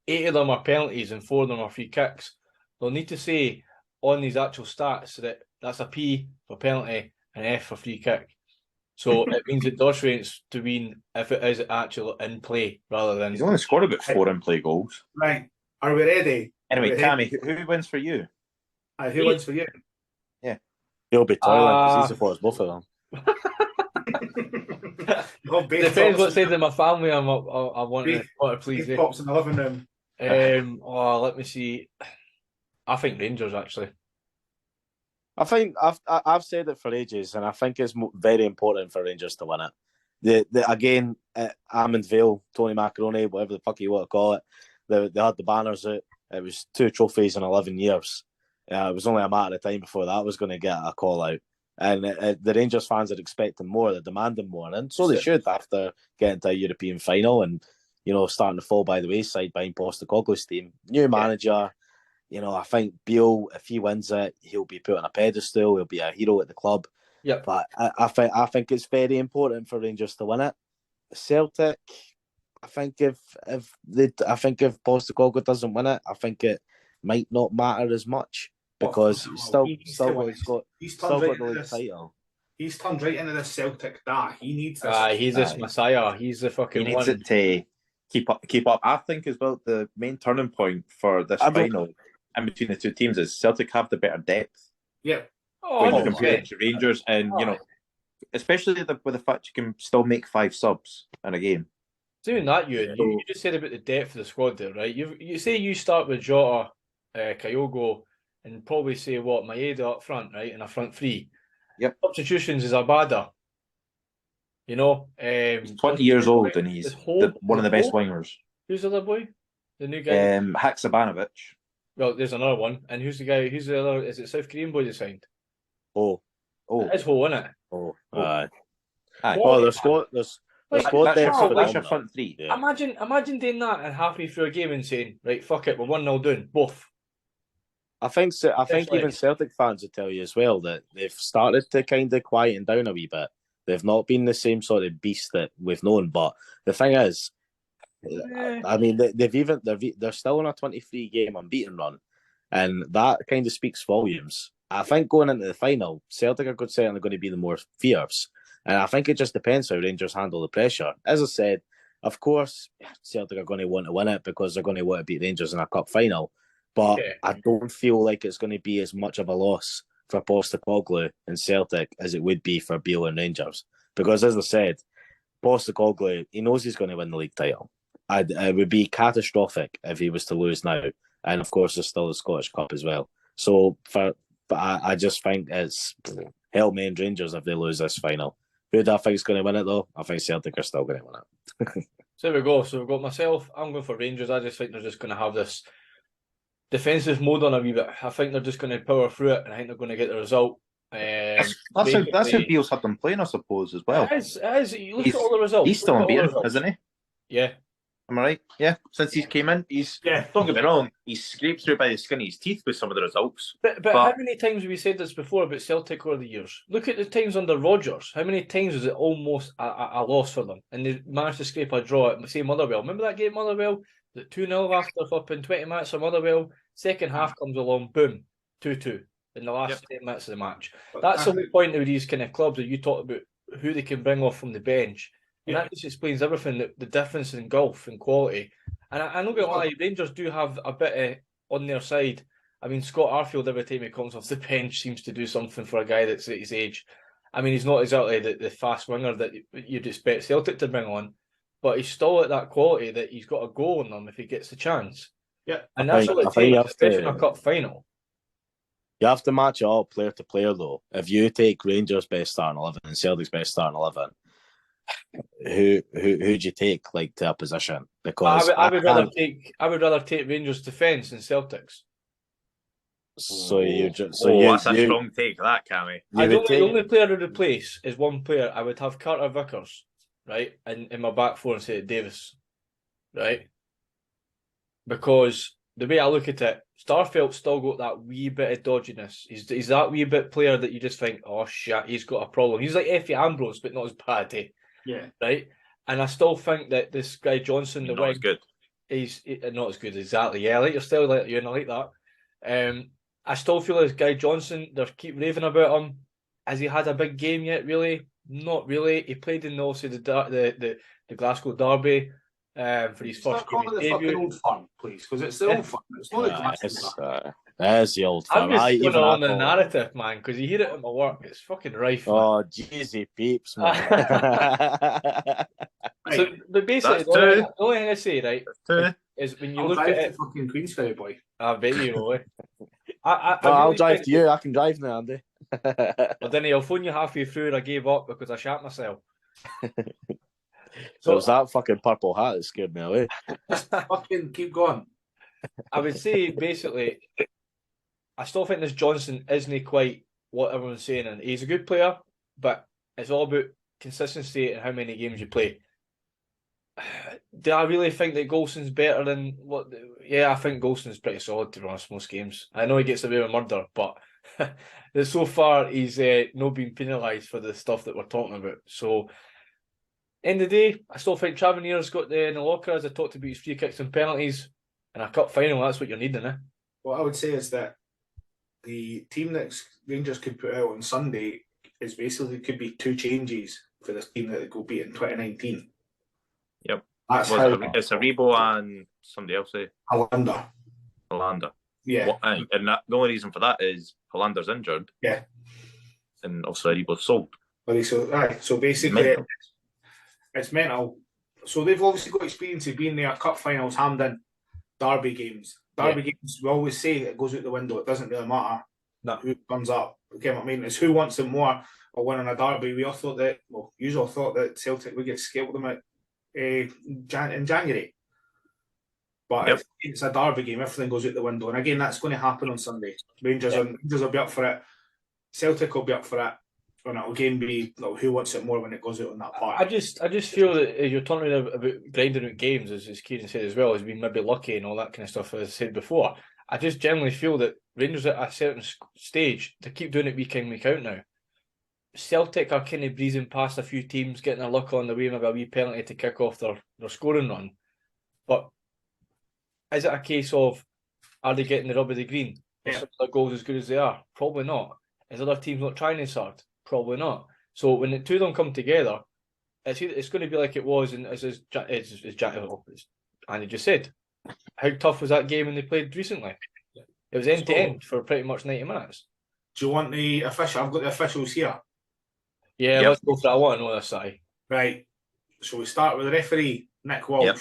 8 of them are penalties and 4 of them are free kicks. They'll need to say on these actual stats that that's a P for penalty and F for free kick. So it means it does range to win if it is actually in play rather than. He's only scored about 4 in play goals. Right. Are we ready? Anyway, Cammy, who wins for you? Who wins for you? Yeah. He'll be toiling because he supports both of them. Depends what side of my family I want to please. Pops in the living room. Let me see. I think Rangers actually. I think I've said it for ages, and I think it's very important for Rangers to win it. Again, Almond Vale, Tony Macaroni, whatever the fuck you want to call it, they had the banners out. It was 2 trophies in 11 years. It was only a matter of time before that was going to get a call out. And the Rangers fans are expecting more, they're demanding more, and so they should after getting to a European final and, you know, starting to fall by the wayside behind Postecoglou's team. New manager, you know, I think Beale, if he wins it, he'll be put on a pedestal, he'll be a hero at the club. Yeah, but I think it's very important for Rangers to win it. Celtic, I think if Postecoglou doesn't win it, I think it might not matter as much. Because he's still got the league title. He's turned right into the Celtic da. He needs this. He's this messiah. He's the fucking he needs one. it to keep up. I think as well the main turning point for this final in between the two teams is Celtic have the better depth. Yeah. When you compare it to Rangers, and you know, especially with the fact you can still make 5 subs in a game. Doing that, you just said about the depth of the squad there, right? You say you start with Jota, Kyogo, and probably say what Maeda up front, right, and a front 3. Yep. Substitutions is Abada. You know, he's 20 years old and he's one of the best wingers. Who's the other boy? The new guy. Haksabanovic. Well, there's another one, and who's the guy? Who's the other? Is it South Korean boy they signed? It's Ho, isn't it? Aye. Oh, the squad. There's squad depth. That's your front 3. Yeah. Imagine doing that and halfway through a game and saying, right, fuck it, we're 1-0 down, both. I think even Celtic fans would tell you as well that they've started to kind of quieten down a wee bit. They've not been the same sort of beast that we've known. But the thing is, I mean, they're still on a 23-game unbeaten run, and that kind of speaks volumes. I think going into the final, Celtic are certainly going to be the more fierce, and I think it just depends how Rangers handle the pressure. As I said, of course, Celtic are going to want to win it because they're going to want to beat Rangers in a cup final. But I don't feel like it's going to be as much of a loss for Postecoglou and Celtic as it would be for Beale and Rangers. Because, as I said, Postecoglou, he knows he's going to win the league title. It would be catastrophic if he was to lose now. And, of course, there's still the Scottish Cup as well. So, but I just think it's help me and Rangers if they lose this final. Who do I think is going to win it, though? I think Celtic are still going to win it. So there we go. So we've got myself. I'm going for Rangers. I just think they're just going to have this defensive mode on a wee bit. I think they're just going to power through it, and I think they're going to get the result. That's how Beale's had them playing, I suppose, as well. It is. You look at all the results. He's still unbeaten, isn't he? Yeah. Am I right? Yeah. Since he's came in, don't get me wrong, he's scraped through by the skin of his teeth with some of the results. But how many times have we said this before about Celtic over the years? Look at the times under Rodgers. How many times was it almost a loss for them? And they managed to scrape a draw at, say, Motherwell. Remember that game, Motherwell? The 2-0 after flipping 20 minutes of Motherwell. Second half comes along, boom, 2-2 in the last 10 minutes of the match. That's the whole point of these kind of clubs that you talk about, who they can bring off from the bench. And that just explains everything, the difference in golf and quality. And I know, lie, Rangers do have a bit on their side. I mean, Scott Arfield, every time he comes off the bench, seems to do something for a guy that's at his age. I mean, he's not exactly the fast winger that you'd expect Celtic to bring on, but he's still at that quality that he's got a goal on him if he gets the chance. Yeah. And that's all it takes, especially in a cup final. You have to match it all player to player, though. If you take Rangers' best starting 11 and Celtic's best starting 11, who'd you take to a position? Because I would rather take Rangers' defence than Celtics. That's a strong take, that, Cammy. The only player to replace is one player. I would have Carter Vickers, right, in my back four instead of Davis, right? Because the way I look at it, Starfelt's still got that wee bit of dodginess. He's that wee bit player that you just think, oh shit, he's got a problem. He's like Effie Ambrose, but not as bad, eh? Yeah. Right? And I still think that this guy Johnson, the wing, good. He's not as good, exactly. Yeah, I like your style, like you, and I like that. I still feel this guy Johnson, they keep raving about him. Has he had a big game yet? Really? Not really. He played in the Glasgow Derby for his first game debut. Fucking Old Firm, please, because it's the Old Firm. It's not the Glasgow. That's the Old Firm. I'm just going on the narrative, man, because you hear it at my work. It's fucking rife. Oh, jeezy peeps, man. So, but basically, the only thing I say, right, is when you look at it, fucking Queensferry, boy. I bet you will. I'll drive to you. I can drive now, Andy. Well, then I'll phone you halfway through and I gave up because I shat myself. So it was that fucking purple hat that scared me away. Fucking keep going. I would say, basically, I still think this Johnson isn't quite what everyone's saying, and he's a good player, but it's all about consistency and how many games you play. Do I really think that Golson's better than what? Yeah, I think Golson's pretty solid, to be honest, most games. I know he gets away with murder, but so far he's not been penalised for the stuff that we're talking about. So, end of the day, I still think Travernier's got in the locker, as I talked about his free kicks and penalties. In a cup final, that's what you're needing, eh? What I would say is that the team that Rangers could put out on Sunday is basically could be two changes for this team that they go beat in 2019. Yep. That's it's Aribo and somebody else, eh? Hollander. Yeah. And the only reason for that is Hollander's injured. Yeah. And also Aribo's sold. So basically, it's mental. So they've obviously got experience of being there, cup finals, Hampden, derby games. Games, we always say it goes out the window. It doesn't really matter who comes up. Okay, I mean, it's who wants it more or winning a derby. We all thought that, you all thought that Celtic would get scaled them in January. But it's a derby game, everything goes out the window. And again, that's going to happen on Sunday. Rangers will be up for it. Celtic will be up for it. And it'll again be who wants it more when it goes out on that part. I just feel that you're talking about grinding out games, as Kieran said as well, as being maybe lucky and all that kind of stuff, as I said before. I just generally feel that Rangers at a certain stage, they keep doing it week in, week out now. Celtic are kind of breezing past a few teams, getting a luck on the way, maybe a wee penalty to kick off their scoring run. But is it a case of, are they getting the rub of the green? Are some of their goals as good as they are? Probably not. Is other teams not trying as hard? Probably not. So when the two of them come together, it's going to be like it was, and as Andy just said, how tough was that game when they played recently? It was end to end for pretty much 90 minutes. Do you want the official? I've got the officials here. Yeah, let's go for that. I want to know this side. Right. So we start with the referee, Nick Walsh. Yep.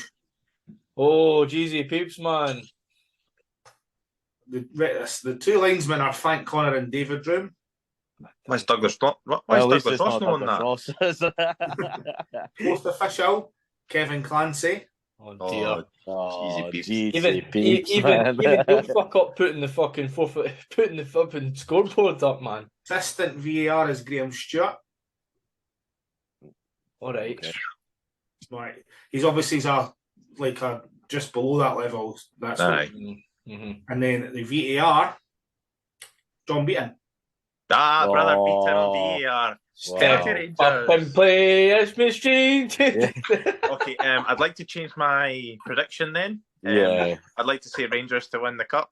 Oh, Jeezy Peeps, man. The two linesmen are Frank Connor and David Room. Why's Douglas Ross not on that? Fourth official, Kevin Clancy. Oh dear. Even don't fuck up putting the fucking scoreboard up, man. Assistant VAR is Graham Stewart. All right. Okay. Right. He's obviously like a just below that level. That's what, Aye. and then the VAR, John Beaton. Brother Oh. Peter on VAR. Step Rangers. up and play as machine. Okay, I'd like to change my prediction then. Yeah. I'd like to say Rangers to win the cup.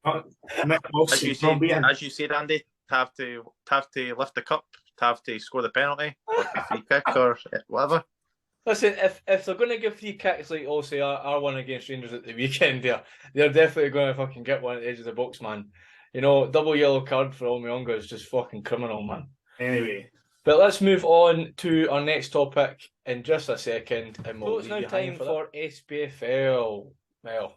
As As you said, Andy, to have to lift the cup, to have to score the penalty, or the free kick, or whatever. Listen, if they're going to give free kicks like also our one against Rangers at the weekend, they're definitely going to fucking get one at the edge of the box, man. You know, double yellow card for Almionga is just fucking criminal, man. Anyway. But let's move on to our next topic in just a second. And so it's now time for SPFL. Well,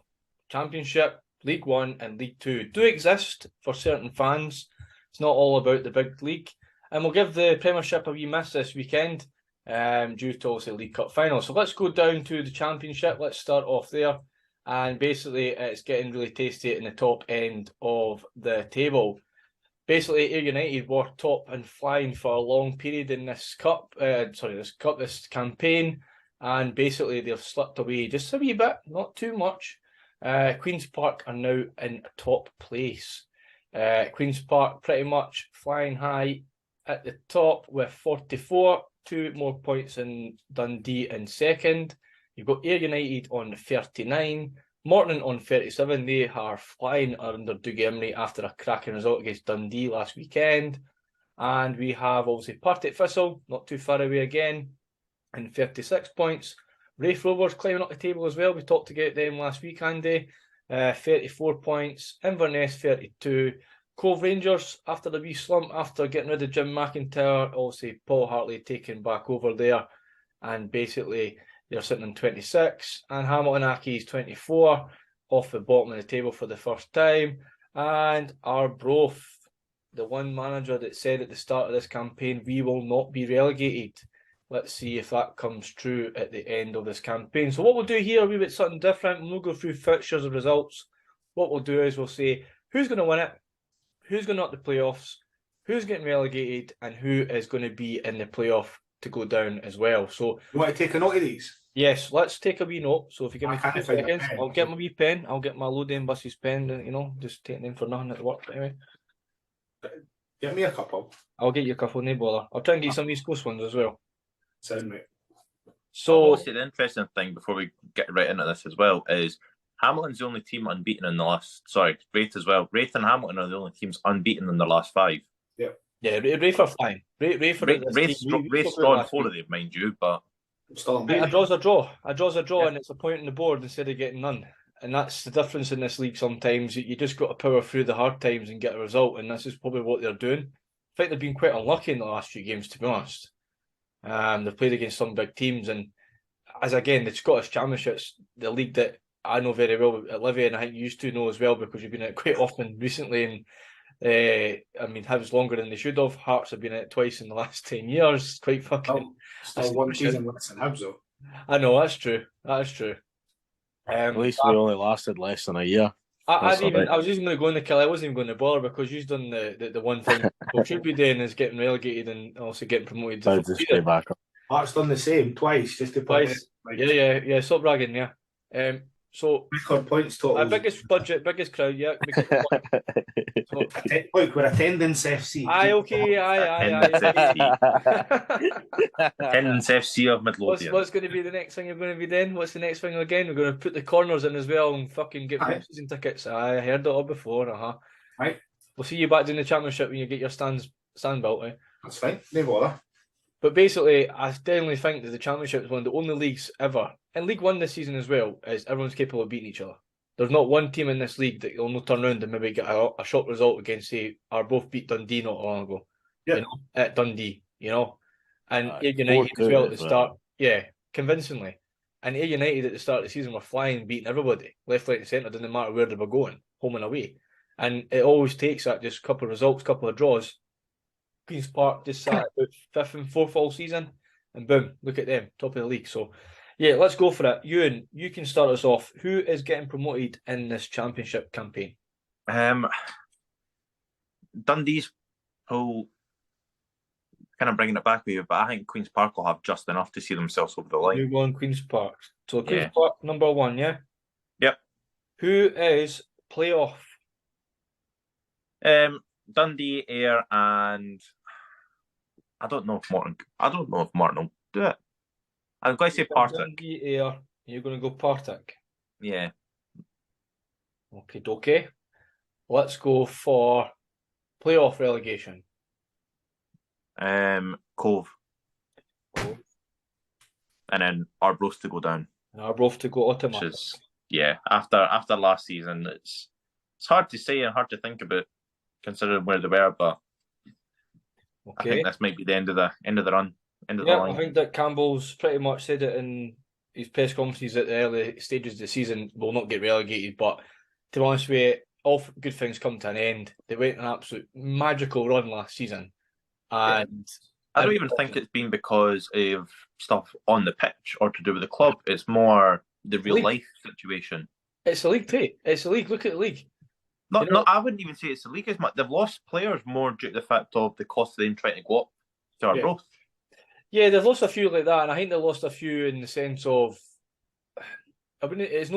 Championship, League One and League Two do exist for certain fans. It's not all about the big league. And we'll give the Premiership a wee miss this weekend due to also the League Cup final. So let's go down to the Championship. Let's start off there. And basically, it's getting really tasty in the top end of the table. Basically, Ayr United were top and flying for a long period in this this campaign. And basically, they've slipped away just a wee bit, not too much. Queen's Park are now in top place. Queen's Park pretty much flying high at the top with 44, 2 more points than Dundee in second. You've got Ayr United on 39, Morton on 37. They are flying under Dougie Imrie after a cracking result against Dundee last weekend. And we have obviously Partick Thistle, not too far away again, in 36 points. Raith Rovers climbing up the table as well. We talked about them last week, Andy. 34 points. Inverness 32. Cove Rangers, after the wee slump, after getting rid of Jim McIntyre, obviously Paul Hartley taken back over there. And basically, they're sitting on 26. And Hamilton Accies 24, off the bottom of the table for the first time. And Arbroath, the one manager that said at the start of this campaign, we will not be relegated. Let's see if that comes true at the end of this campaign. So what we'll do here, a wee bit something different. We'll go through fixtures and results. What we'll do is we'll say who's going to win it, who's going up the playoffs, who's getting relegated, and who is going to be in the playoff to go down as well. So you want to take a note of these? Yes, let's take a wee note. So if you give me 2 seconds, pen. I'll get my wee pen. I'll get my loading buses pen, just taking in for nothing at work. But anyway, get me a couple. I'll get you a couple, no bother. I'll try and get you some East Coast ones as well. Sound mate. So Also, the interesting thing before we get right into this as well is Hamilton's the only team unbeaten in the last. Sorry, Raith as well. Raith and Hamilton are the only teams unbeaten in their last 5. yeah, Raith are flying. Raith's drawn 4 of them, mind you, but still a unbeaten. draw's a draw. A draw's a draw, Yeah. and it's a point on the board instead of getting none. And that's the difference in this league. Sometimes you just got to power through the hard times and get a result, and this is probably what they're doing. In fact, they've been quite unlucky in the last few games, to be honest. They've played against some big teams, and as again, the Scottish Championship's the league that I know very well, Olivia, and I think you used to know as well because you've been at it quite often recently. And I mean, it was longer than they should have. Hearts have been at it twice in the last 10 years. It's quite fucking. Still one season less than Hibs though. I know that's true. That is true. At least we only lasted less than a year. I was just going to go in the kill. I wasn't even going to bother because you've done the one thing we should be doing is getting relegated and also getting promoted. So just stay back up. Hearts done the same twice, just to play. Yeah. Stop bragging, yeah. So record points total. Our biggest budget, biggest crowd, yeah. Look, we're attendance FC. Aye. Attendance FC of Midlothian. What's going to be the next thing you're going to be doing? What's the next thing again? We're going to put the corners in as well and fucking get season tickets. I heard it all before. Right. We'll see you back in the Championship when you get your stand built. That's fine. No bother. But basically, I definitely think that the Championship is one of the only leagues ever, and League One this season as well, is everyone's capable of beating each other. There's not one team in this league that will not turn around and maybe get a shock result against, say, Arbroath beat Dundee not long ago. Yeah. At Dundee, And Ayr United as well at the start. Yeah, convincingly. And Ayr United at the start of the season were flying, beating everybody. Left, right and centre, didn't matter where they were going, home and away. And it always takes that, just a couple of results, couple of draws. Queen's Park just sat about 5th and 4th all season, and boom, look at them, top of the league. So, yeah, let's go for it. Ewan, you can start us off. Who is getting promoted in this Championship campaign? Dundee's pull kind of bringing it back with you, but I think Queen's Park will have just enough to see themselves over the line. You go on Queen's Park. So Queen's Yeah. Park number 1, yeah? Yep. Who is playoff? Dundee, Ayr, and I don't know if Morton will do it. I'm going to say Partick. Dundee, Ayr. You're going to go Partick. Yeah. Okay. Let's go for playoff relegation. Cove. And then Arbroath to go down. And Arbroath to go Which automatic. is, yeah, after last season, it's hard to say and hard to think about considering where they were, but I Okay. think this might be the end of the run. End of the Yeah, line. I think that Campbell's pretty much said it in his press conferences at the early stages of the season. Will not get relegated, but to be honest with you, all good things come to an end. They went an absolute magical run last season, and I don't even think it's been because of stuff on the pitch or to do with the club. It's more the real life situation. it's a league too. It's a league. Look at the league. No, I wouldn't even say it's the league as much. They've lost players more due to the fact of the cost of them trying to go up to Arbroath. Yeah, they've lost a few like that, and I think they lost a few in the sense of, I mean, it's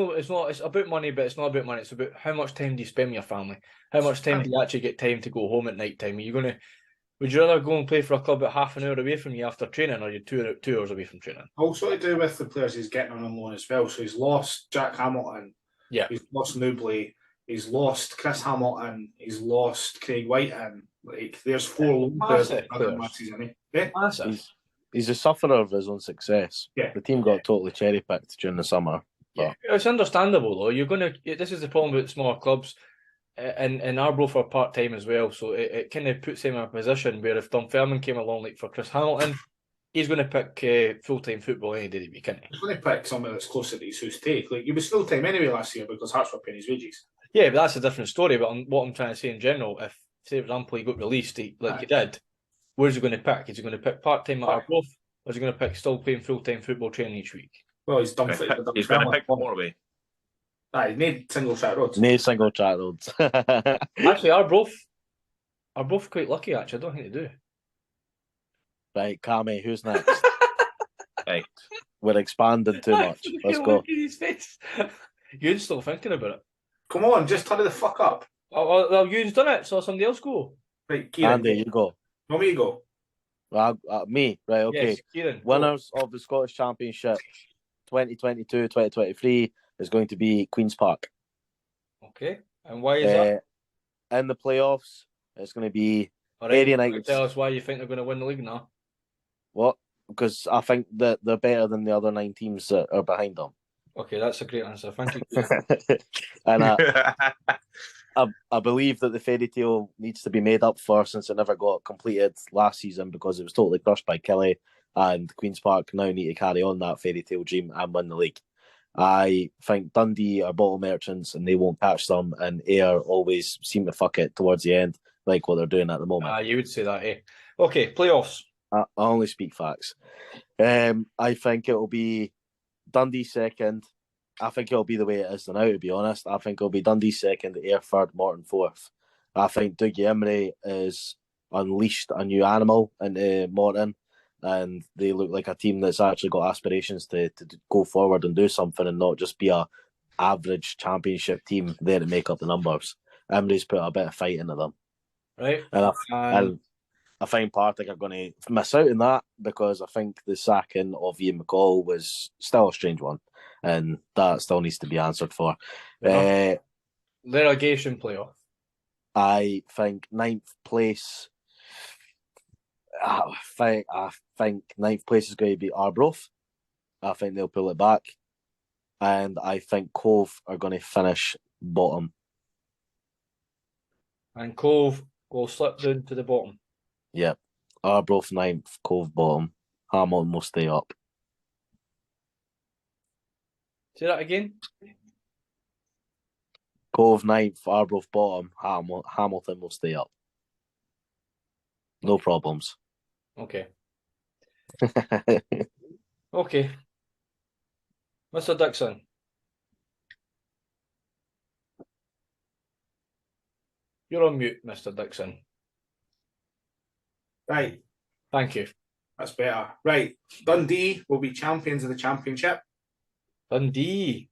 about money, but it's not about money. It's about how much time do you spend with your family? How much time do you actually get time to go home at night time? Would you rather go and play for a club at half an hour away from you after training, or you're 2 hours away from training? Also to do with the players he's getting on loan as well. So he's lost Jack Hamilton. Yeah. He's lost Newbley. He's lost Chris Hamilton. He's lost Craig Whiten. Like, there's 4 loan players. Massive. He's a sufferer of his own success. Yeah. The team got totally cherry picked during the summer. Yeah, it's understandable though. This is the problem with smaller clubs, and Arbroath are part time as well. So it kind of puts him in a position where if Dunfermline came along, like for Chris Hamilton, he's going to pick full time football any day of the week, isn't he? He's going to pick somebody that's closer to his who's take. Like, he was full time anyway last year because Hearts were paying his wages. Yeah, but that's a different story. But what I'm trying to say in general, if say for example he got released he did, where's he going to pick? Is he going to pick part time at Arbroath, or is he going to pick still playing full time football training each week? Well, he's done. He's going to pick Motorway. He need single track roads. No single track roads. Actually, Arbroath quite lucky. Actually, I don't think they do. Right, Cammy, who's next? Right. We're expanding too much. Let's go. Look at his face. Ewan's still thinking about it. Come on, just hurry the fuck up. Oh, well, Ewan's done it, so somebody else go. Right, Kieran. Andy, you go. Want me to go? Me, right, okay. Yes, Kieran, Winners of the Scottish Championship 2022-2023 is going to be Queen's Park. Okay, and why is that? In the playoffs, it's going to be All right, Ayr United. tell us why you think they're going to win the league now. What? Because I think that they're better than the other 9 teams that are behind them. Okay, that's a great answer. Thank you. And I believe that the fairy tale needs to be made up for since it never got completed last season because it was totally crushed by Kelly, and Queen's Park now need to carry on that fairy tale dream and win the league. I think Dundee are bottle merchants and they won't catch them, and Ayr always seem to fuck it towards the end, like what they're doing at the moment. You would say that, eh? Okay, playoffs. I only speak facts. I think it'll be Dundee second. I think it'll be the way it is now, to be honest. I think it'll be Dundee second, Ayr third, Morton fourth. I think Dougie Emery is unleashed a new animal into Morton, and they look like a team that's actually got aspirations to go forward and do something and not just be a average championship team there to make up the numbers. Emery's put a bit of fight into them. Right. And I find Partick are going to miss out on that because I think the sacking of Ian McCall was still a strange one, and that still needs to be answered for. Relegation playoff. I think 9th place. I think 9th place is going to be Arbroath. I think they'll pull it back, and I think Cove are going to finish bottom. And Cove will slip down to the bottom. Yep. Arbroath 9th, Cove bottom. Hamilton will stay up. Say that again. Cove 9th, Arbroath bottom. Hamilton will stay up. No problems. Okay. Okay. Mr. Dixon. You're on mute, Mr. Dixon. Right. Thank you. That's better. Right. Dundee will be champions of the championship. Dundee.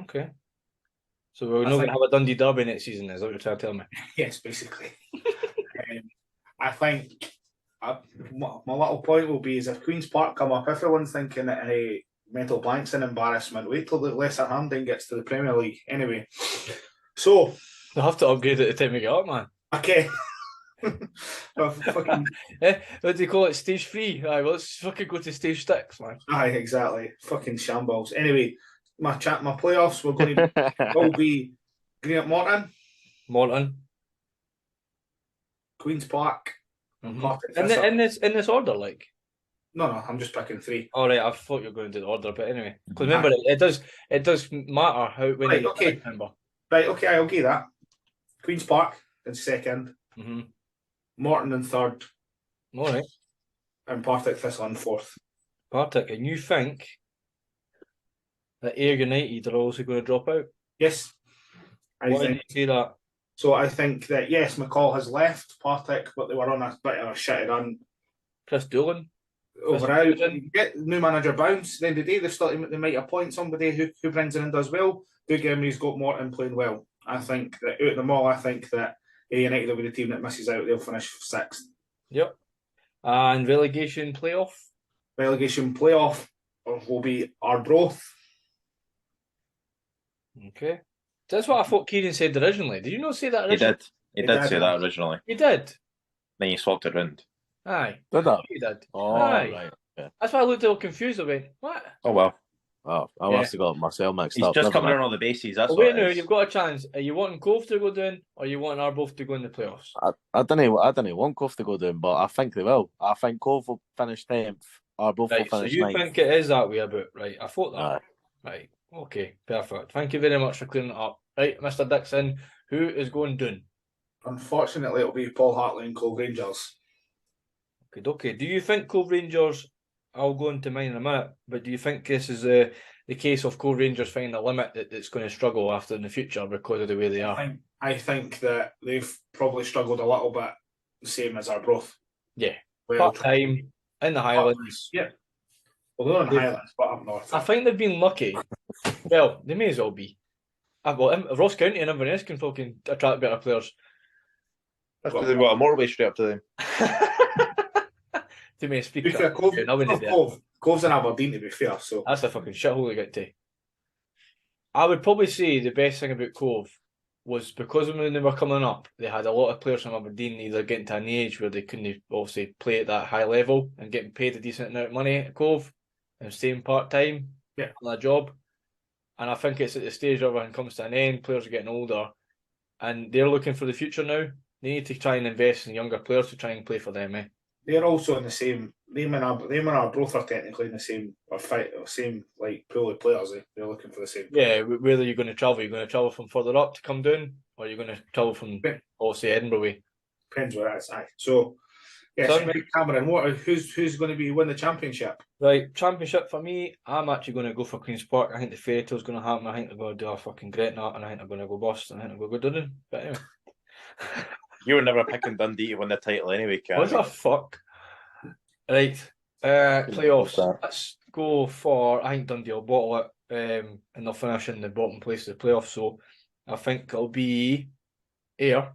Okay. So we're I not going think- to have a Dundee derby next season, is that what you're trying to tell me? Yes, basically. I think my little point will be is if Queen's Park come up, everyone's thinking that Mental Blank's an embarrassment. Wait till the Lesser Hampden gets to the Premier League. Anyway, so They'll have to upgrade it the time we get up, man. okay. Fucking, What do you call it? Stage 3? Aye, well, let's fucking go to stage 6, man. aye, exactly. Fucking shambles. Anyway, my playoffs were going to will be Greenock Morton, Morton. Queen's Park, and Partick In, Thistle. in this order, like. No, I'm just picking 3. All right, I thought you were going to do the order, but anyway, because remember, it does matter how when Right, you okay. remember. Right, okay, I'll give that. Queen's Park in second, Mm-hmm. Morton in third, All right, and Partick Thistle in fourth. Partick, and you think that Ayr United are also going to drop out? Yes, Why do you say that? So. I think that yes, McCall has left Partick, but they were on a bit of a shitty run Chris Doolan? overall. Doolan? You get new manager bounce. At the end of the day, they might appoint somebody who brings in and does well. Big Emery's got Morton playing well. I think that out of them all, I think that United will be the team that misses out. They'll finish 6th. Yep. And relegation playoff? Relegation playoff will be Arbroath. Okay. That's what I thought Kieran said originally. Did you not say that He originally? did. He did say that originally. He did? Then you swapped it round. Aye. Did that? He did. Oh, Aye. right. Yeah. That's why I looked a little confused. I went, what? Oh well. Oh, I Yeah. must have got myself mixed He's up. just Never covering mind. all the bases. That's Well, what wait now, it is. you've got a chance. Are you wanting Cove to go down, or are you wanting Arbroath to go in the playoffs? I don't want Cove to go down, but I think they will. I think Cove will finish 10th. Arbroath will Right, so finish you 9th. think it is that way about, right? I thought that. Aye. Right, okay, perfect. Thank you very much for clearing it up. Right, Mr. Dixon, who is going down? Unfortunately, it'll be Paul Hartley and Cove Rangers. Okay. Do you think Cove Rangers? I'll go into mine in a minute, but do you think this is the case of Cove Rangers finding a limit that's going to struggle after in the future because of the way they are? I think that they've probably struggled a little bit, the same as Arbroath. Yeah, Well, part-time in the Highlands. Yeah. Well, they're in the Highlands, but up north. I think they've been lucky. Well, they may as well be. Well, Ross County and Inverness can fucking attract better players. That's because they've got a motorway straight up to them. To me, speak To be fair, Cove, I wouldn't do that. Cove's in Aberdeen, to be fair. So That's a fucking shithole to get to. I would probably say the best thing about Cove was because when they were coming up, they had a lot of players from Aberdeen either getting to an age where they couldn't obviously play at that high level and getting paid a decent amount of money at Cove and staying part-time on that job. And I think it's at the stage where everything comes to an end, players are getting older, and they're looking for the future now. They need to try and invest in younger players to try and play for them, they're also in the same. Them and Arbroath are technically in the same same like pool of players. They're looking for the same. Yeah, whether you're going to travel from further up to come down, or you're going to travel from obviously Edinburgh way. Depends where it is. Aye. So yes, right, Cameron. Who's going to win the championship? Right, championship for me, I'm actually going to go for Queen's Park. I think the fairy tale's going to happen. I think they're going to do a fucking great night, and I think they're going to go bust, and I think they're going to go down. But anyway. You were never picking Dundee to win the title anyway, Cam. What the fuck? Right, playoffs. Let's go for, I think Dundee will bottle it, and they'll finish in the bottom place of the playoffs. So I think it'll be Ayr,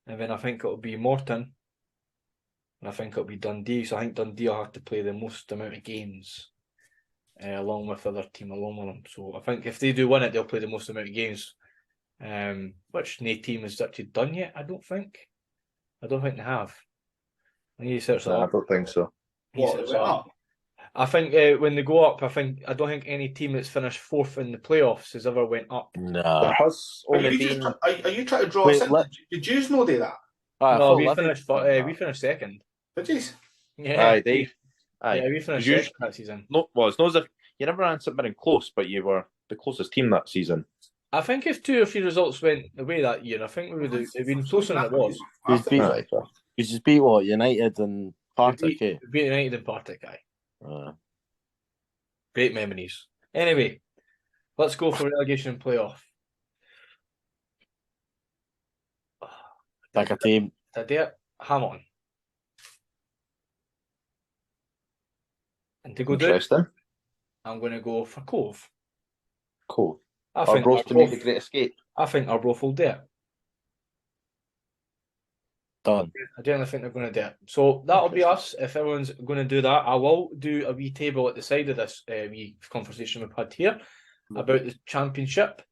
and then I think it'll be Morton, and I think it'll be Dundee. So I think Dundee will have to play the most amount of games, along with the other team along with them. So I think if they do win it, they'll play the most amount of games. Which no team has actually done yet, I don't think they have. I need to search that No, I up. don't think so. I think when they go up, I don't think any team that's finished 4th in the playoffs has ever went up. No. There has Are only you, been. are you trying to draw Wait, us in? Did you know that? No, we finished 2nd. Did you? Yeah, Aye, Dave. Aye. yeah, we finished You- 2nd that season. No, well, it's not as if you never ran something close, but you were the closest team that season. I think if 2 or 3 results went the way that year, I think we would have been closer than it was. Who's beat- Aye. You just beat what? United and Partick, eh? We beat United and Partick, aye. Uh, Great memories. Anyway, let's go for relegation playoff. Pick a team. Did I do it? Hamilton. And to go down, Interesting. I'm going to go for Cove. Cool. I Our think bros to make the great escape. Arbroath will do it. Done. I generally think they're going to do it. So that'll be us. If everyone's going to do that, I will do a wee table at the side of this wee conversation we've had here about the championship.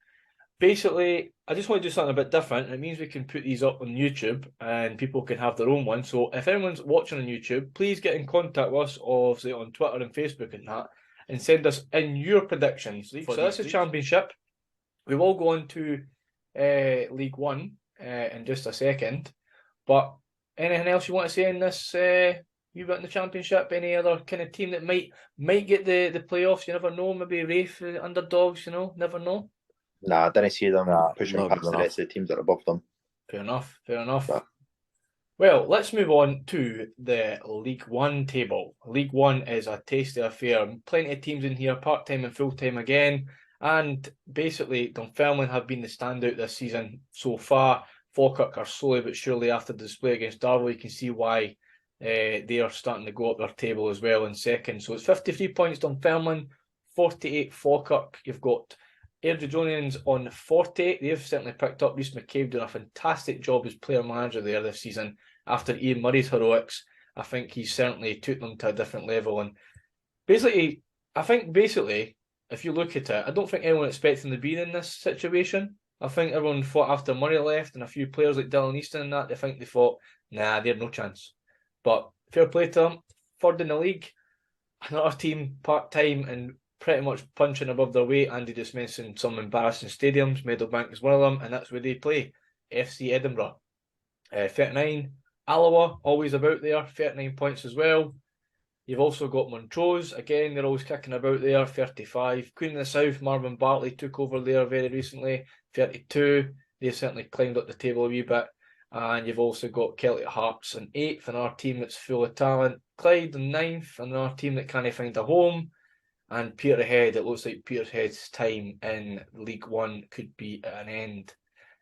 Basically, I just want to do something a bit different. It means we can put these up on YouTube and people can have their own one. So if anyone's watching on YouTube, please get in contact with us, obviously on Twitter and Facebook and that, and send us in your predictions. So that's the championship. We will go on to League One in just a second. But anything else you want to say in this? You bit in the championship? Any other kind of team that might get the playoffs? You never know. Maybe Rafe underdogs. Never know. Nah, I didn't see them pushing not past good the rest of the teams that are above them. Fair enough. Fair enough. Yeah. Well, let's move on to the League One table. League One is a tasty affair. Plenty of teams in here, part-time and full-time again. And basically, Dunfermline have been the standout this season so far. Falkirk are slowly but surely, after the display against Darvel, you can see why they are starting to go up their table as well in second. So it's 53 points Dunfermline, 48 Falkirk. You've got Airdrie on 40. They've certainly picked up. Rhys McCabe doing a fantastic job as player manager there this season. After Ian Murray's heroics, I think he's certainly took them to a different level. And basically, if you look at it, I don't think anyone expected them to be in this situation. I think everyone thought after Murray left and a few players like Dylan Easton and that, they thought, nah, they had no chance. But fair play to them. Third in the league. Another team part-time and pretty much punching above their weight. Andy just mentioned some embarrassing stadiums. Meadowbank is one of them, and that's where they play. FC Edinburgh. 39. Alloa, always about there, 39 points as well. You've also got Montrose, again, they're always kicking about there, 35. Queen of the South, Marvin Bartley took over there very recently, 32. They've certainly climbed up the table a wee bit. And you've also got Celtic Hearts in 8th, another team that's full of talent. Clyde in 9th, another team that can't find a home. And Peterhead, it looks like Peterhead's time in League One could be at an end.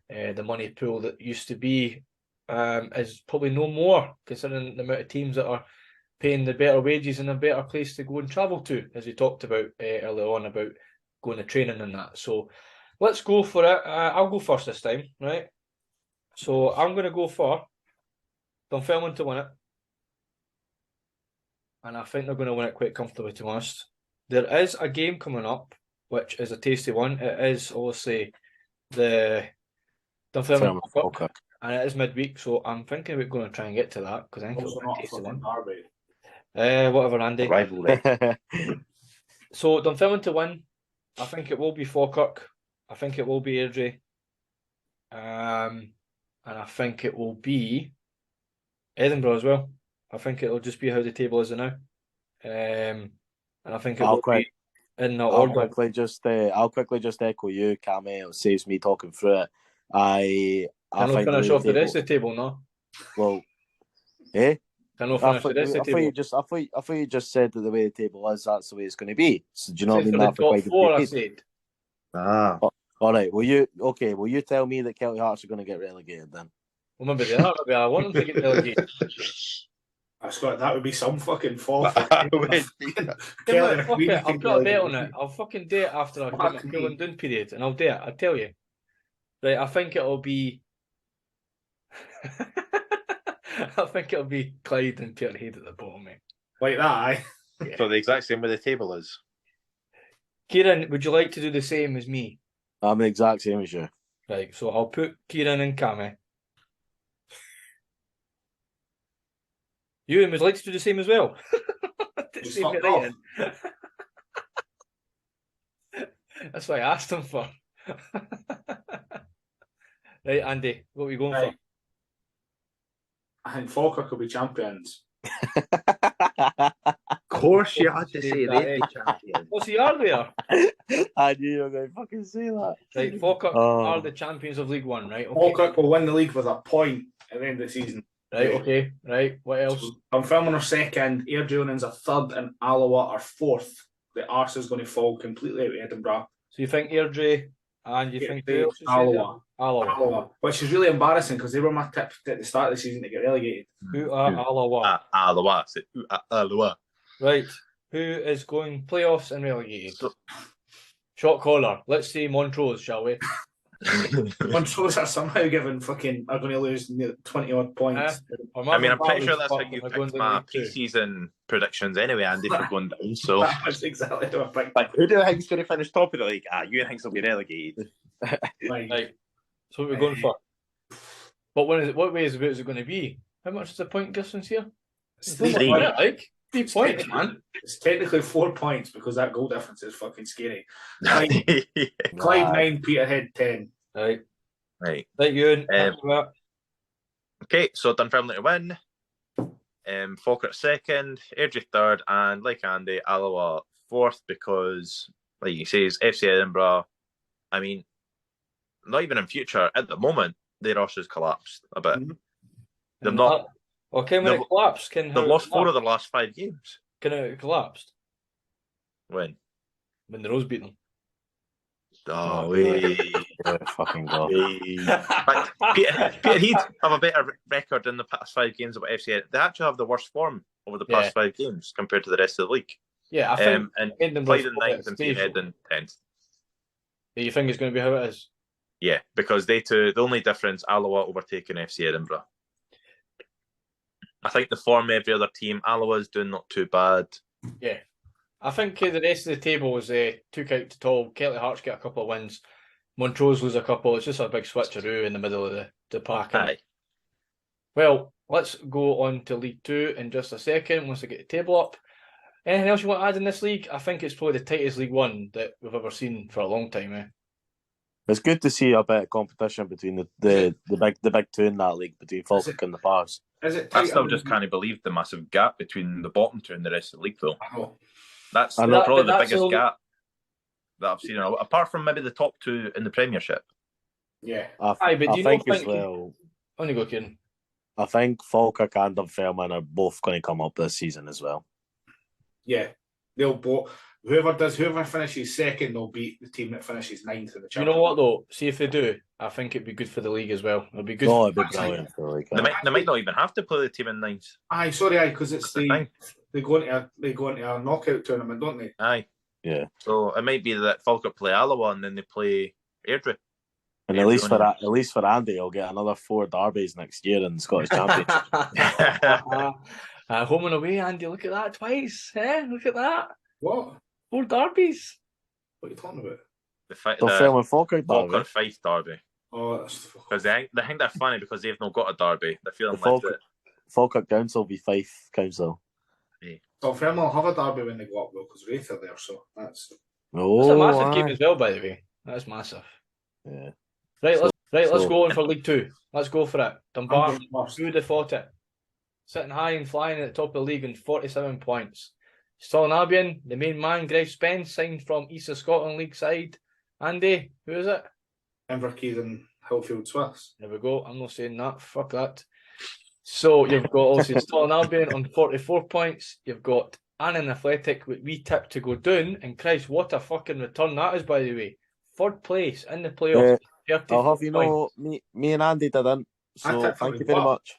The money pool that used to be is probably no more, considering the amount of teams that are paying the better wages and a better place to go and travel to, as we talked about earlier on about going to training and that. So let's go for it. I'll go first this time, right? So I'm going to go for Dunfermline to win it. And I think they're going to win it quite comfortably, to be honest. There is a game coming up, which is a tasty one. It is obviously the Dunfermline Cup, and it is midweek, so I'm thinking about going to try and get to that, because I think Also it'll be not a a tasty fucking one. derby. Whatever, Andy. Rivalry. So Dunfermline to win. I think it will be Falkirk. I think it will be Airdrie. And I think it will be Edinburgh as well. I think it'll just be how the table is now. And I think it will be in that order. I'll quickly just echo you, Cammy. It saves me talking through it. I think finish off the rest of the table, no? Well, eh? Can I finish the rest of the table? I thought you just said that the way the table is, that's the way it's going to be. So do you know what I mean? For the top four, I said. All right. Will you tell me that Celtic Hearts are going to get relegated then? Well, maybe they are. Maybe I want them to get relegated. That would be some fucking fall. Fuck it, I'll put a bet on it. I'll fucking do it after I get my cooling down period, and I'll do it. I tell you. Right, I think it'll be. I think it'll be Clyde and Peterhead at the bottom, mate. Like that, aye? Yeah. So the exact same where the table is. Kieran, would you like to do the same as me? I'm the exact same as you. Right, so I'll put Kieran and Cammy. You would like to do the same as well. Just fuck off. That's what I asked him for. Right, Andy, what are we going for? I think Falkirk will be champions. Of course you had to say they'd be champions. What's the R there? I knew you were going to fucking say that. Right, Falkirk are the champions of League One, right? Okay. Falkirk will win the league with a point at the end of the season. Right, okay, right. What else? Dunfermline are second, Airdrie are third, and Alloa are fourth. The arse is going to fall completely out of Edinburgh. So you think Airdrie and you think Alloa. Alloa. Which is really embarrassing because they were my tip at the start of the season to get relegated. Alloa. Alloa. Alloa. Right. Who is going playoffs and relegated? So- Shot caller. Let's say Montrose, shall we? Montrose are somehow are going to lose 20 odd points. I mean, I'm pretty sure that's how you picked my pre-season predictions anyway, Andy, for going down. So That's exactly how I picked. like, who do you think's going to finish top of the league? You think they'll be relegated? Right. So what we're going for. But what way is it going to be? How much is the point difference here? It's Three. 3 points, man. It's technically 4 points because that goal difference is fucking scary. Clyde 9, Peterhead 10. Right. Right. Ewan. Okay, so Dunfermline to win. Falkirk second, Airdrie third, and like Andy, Alloa fourth because, like he says, FC Edinburgh. I mean, not even in future. At the moment, their rush has collapsed a bit. They've not. Okay, when it collapsed, they've lost 4 of their last 5 games. Can it collapsed? When the Rose beat them. Oh, we fucking go. Peterhead have a better record in the past 5 games of FC. They actually have the worst form over the past 5 games compared to the rest of the league. Yeah, I think. And Clyde in 9th and Peterhead in 10th. You think it's going to be how it is? Yeah, because the only difference, Alloa overtaking FC Edinburgh. I think the form every other team, Alloa is doing not too bad. Yeah. I think the rest of the table was took out to tall. Kelly Hearts get a couple of wins. Montrose lose a couple. It's just a big switcheroo in the middle of the pack. Aye. Well, let's go on to League 2 in just a second once I get the table up. Anything else you want to add in this league? I think it's probably the tightest League 1 that we've ever seen for a long time. It's good to see a bit of competition between the big two in that league, between Falkirk and the Pars. Is it I still just can't believe the massive gap between the bottom two and the rest of the league, though. Oh. That's probably the biggest gap that I've seen, apart from maybe the top 2 in the Premiership. Yeah. I think as well. On you go, Kieran. I think Falkirk and Dunfermline are both going to come up this season as well. Yeah, they'll both. Whoever finishes second, they'll beat the team that finishes 9th in the championship. You know what though? See if they do, I think it'd be good for the league as well. It'd be good. Oh, it'd be brilliant for the league. They might not even have to play the team in 9th. Aye, because it's they go into a knockout tournament, don't they? Aye. Yeah. So it might be that Falkirk play Alloa and then they play Airdrie. And at least for Andy, he'll get another 4 derbies next year in the Scottish Championship. Home and away, Andy. Look at that twice. Look at that. What? 4 derbies. What are you talking about? The Falkirk derby. Falkirk Fife derby. Oh, that's because they think they're funny because they've not got a derby. They're feeling like it. Falkirk Council v Fife Council. Yeah. Dunfermline will have a derby when they go up though, because Wraith are there, so that's. That's a massive game as well, by the way. That's massive. Yeah. Let's go on for League 2. Let's go for it. Dunbar, who would have thought it? Sitting high and flying at the top of the league on 47 points. Stirling Albion, the main man, Greg Spence, signed from East of Scotland League side. Andy, who is it? Inverkeith and Hillfield Swiss. There we go. I'm not saying that. Fuck that. So you've got also Stirling Albion on 44 points. You've got Annan Athletic, which we tipped to go down. And Christ, what a fucking return that is, by the way. 3rd place in the playoffs. I'll have you know, me and Andy didn't. So thank you very much.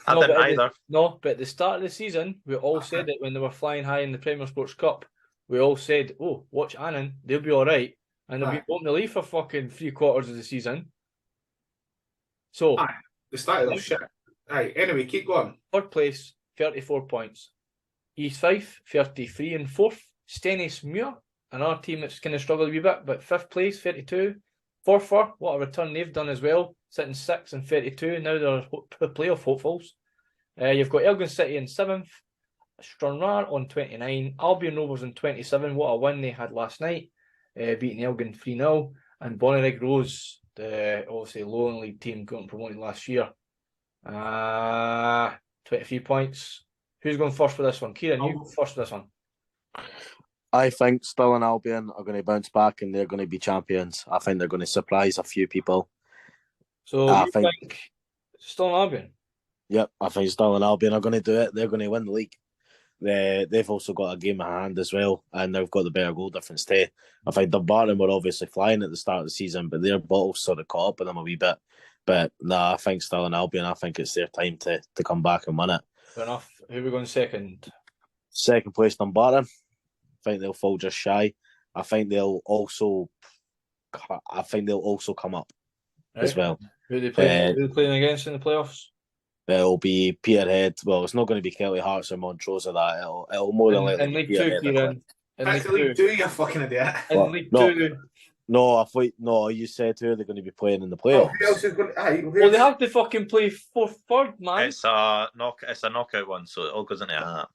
I didn't either. But at the start of the season, we all said it when they were flying high in the Premier Sports Cup. We all said, oh, watch Annan, they'll be all right. And they'll be bottom the league for fucking 3/4 of the season. So, they started their shit. Anyway, keep going. 3rd place, 34 points. East Fife, 33 and 4th. Stennismuir, another team that's kind of struggled a wee bit, but 5th place, 32. Forfar, what a return they've done as well, sitting 6th and 32. Now they're playoff hopefuls. You've got Elgin City in 7th, Stranraer on 29, Albion Rovers on 27. What a win they had last night, beating Elgin 3-0. And Bonnyrigg Rose, the obviously lower league team, got promoted last year. 23 points. Who's going first for this one? Kieran, you go first for this one. I think Stirling Albion are going to bounce back and they're going to be champions. I think they're going to surprise a few people. So I think Stirling Albion? Yep, I think Stirling Albion are going to do it. They're going to win the league. they've also got a game in hand as well, and they've got the better goal difference too. I think Dumbarton were obviously flying at the start of the season, but their bottles sort of caught up with them a wee bit. But I think Stirling Albion, I think it's their time to come back and win it. Fair enough. Who are we going second? Second place, Dumbarton. I think they'll fall just shy. I think they'll also come up as well. Who are they playing? Who are they playing against in the playoffs? It'll be Peterhead. Well, it's not going to be Kelly Hearts or Montrose or that. It'll more than likely in be League Two, Peterhead. Kieran. That's League Two, you fucking idiot. In League No. Two. No, I thought you said who they're going to be playing in the Oh, playoffs. who else is going to... Well, they have to fucking play third, man. It's a knockout one, so it all goes into a hat.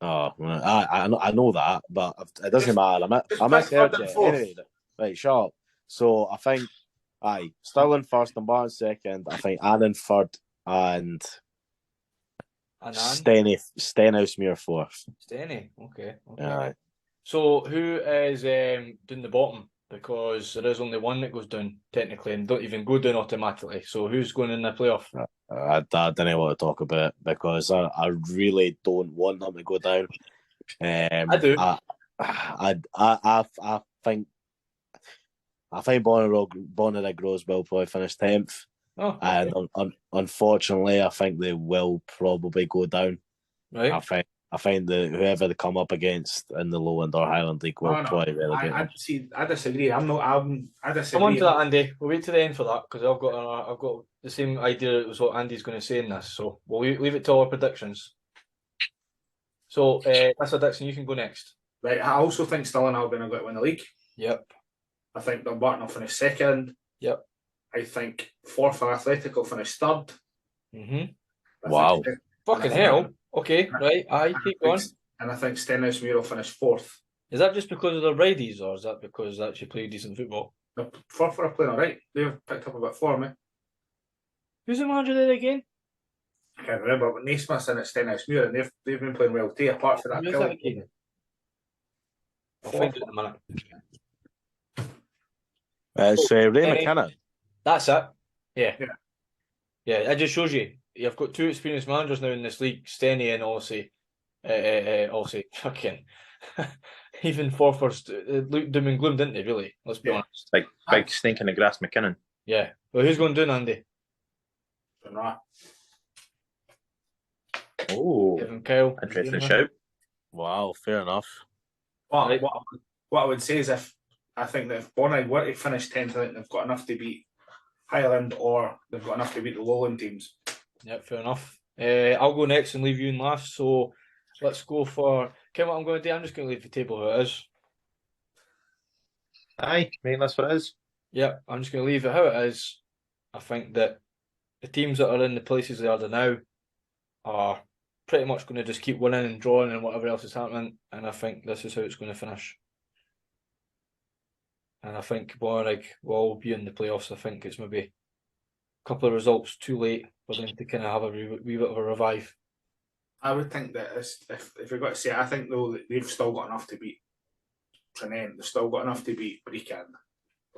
Oh, I know that, but it doesn't matter. just I pick misheard third you. and fourth. Anyway, right, sharp. So I think, Stirling first, Dumbarton second. I think Annan third, and Stenhousemuir fourth. Stenny. Okay. Aye. So who is doing the bottom? Because there is only one that goes down technically, and don't even go down automatically. So who's going in the playoff? I don't know what to talk about because I really don't want them to go down. I do. I think Bonnyrigg Rose will probably finish 10th. Oh, okay. And unfortunately, I think they will probably go down. Right. I find that whoever they come up against in the Lowland or Highland League will probably relegate them. I disagree. I disagree. Come on to that, Andy. We'll wait to the end for that because I've got the same idea as what Andy's going to say in this. So we'll leave it to our predictions. So that's a Dixon. You can go next. Right. I also think Stirling Albion are going to win the league. Yep. I think Dumbarton will finish second. Yep. I think Forth Athletic will finish third. Wow. Fucking hell. Okay, right. Keep going. And I think Stenhousemuir will finish fourth. Is that just because of their righties, or is that because they actually play decent football? The Forth are playing all right. They've picked up a bit for me. Who's the manager there again? I can't remember, but Naismith's in at Stenhousemuir, and they've been playing well too, apart from that Who's kill. that again? I'll find it in a minute. It's Ray McKinnon. That's it. Yeah. It just shows you've got two experienced managers now in this league, Stenny and Olsey. Fucking even Forfars looked doom and gloom, didn't they? Really? Let's be honest. Big snake in the grass, McKinnon. Yeah. Well, who's going down, Andy? Oh, Kevin Kyle. interesting shout. Wow, fair enough. What I would say is if Bonnyrigg were to finish 10th, I think they've got enough to beat Highland or they've got enough to beat the Lowland teams. Yep, fair enough. I'll go next and leave you in last. So let's go for... What I'm going to do? I'm just going to leave the table how it is. Aye, mate, that's what it is. Yep, I'm just going to leave it how it is. I think that the teams that are in the places they are now are pretty much going to just keep winning and drawing and whatever else is happening. And I think this is how it's going to finish. And I think Bonnyrigg will be in the playoffs. I think it's maybe a couple of results too late for them to kind of have a wee bit of a revive. I would think that if we've got to say, I think though that they've still got enough to beat Tranent. They've still got enough to beat Brecon.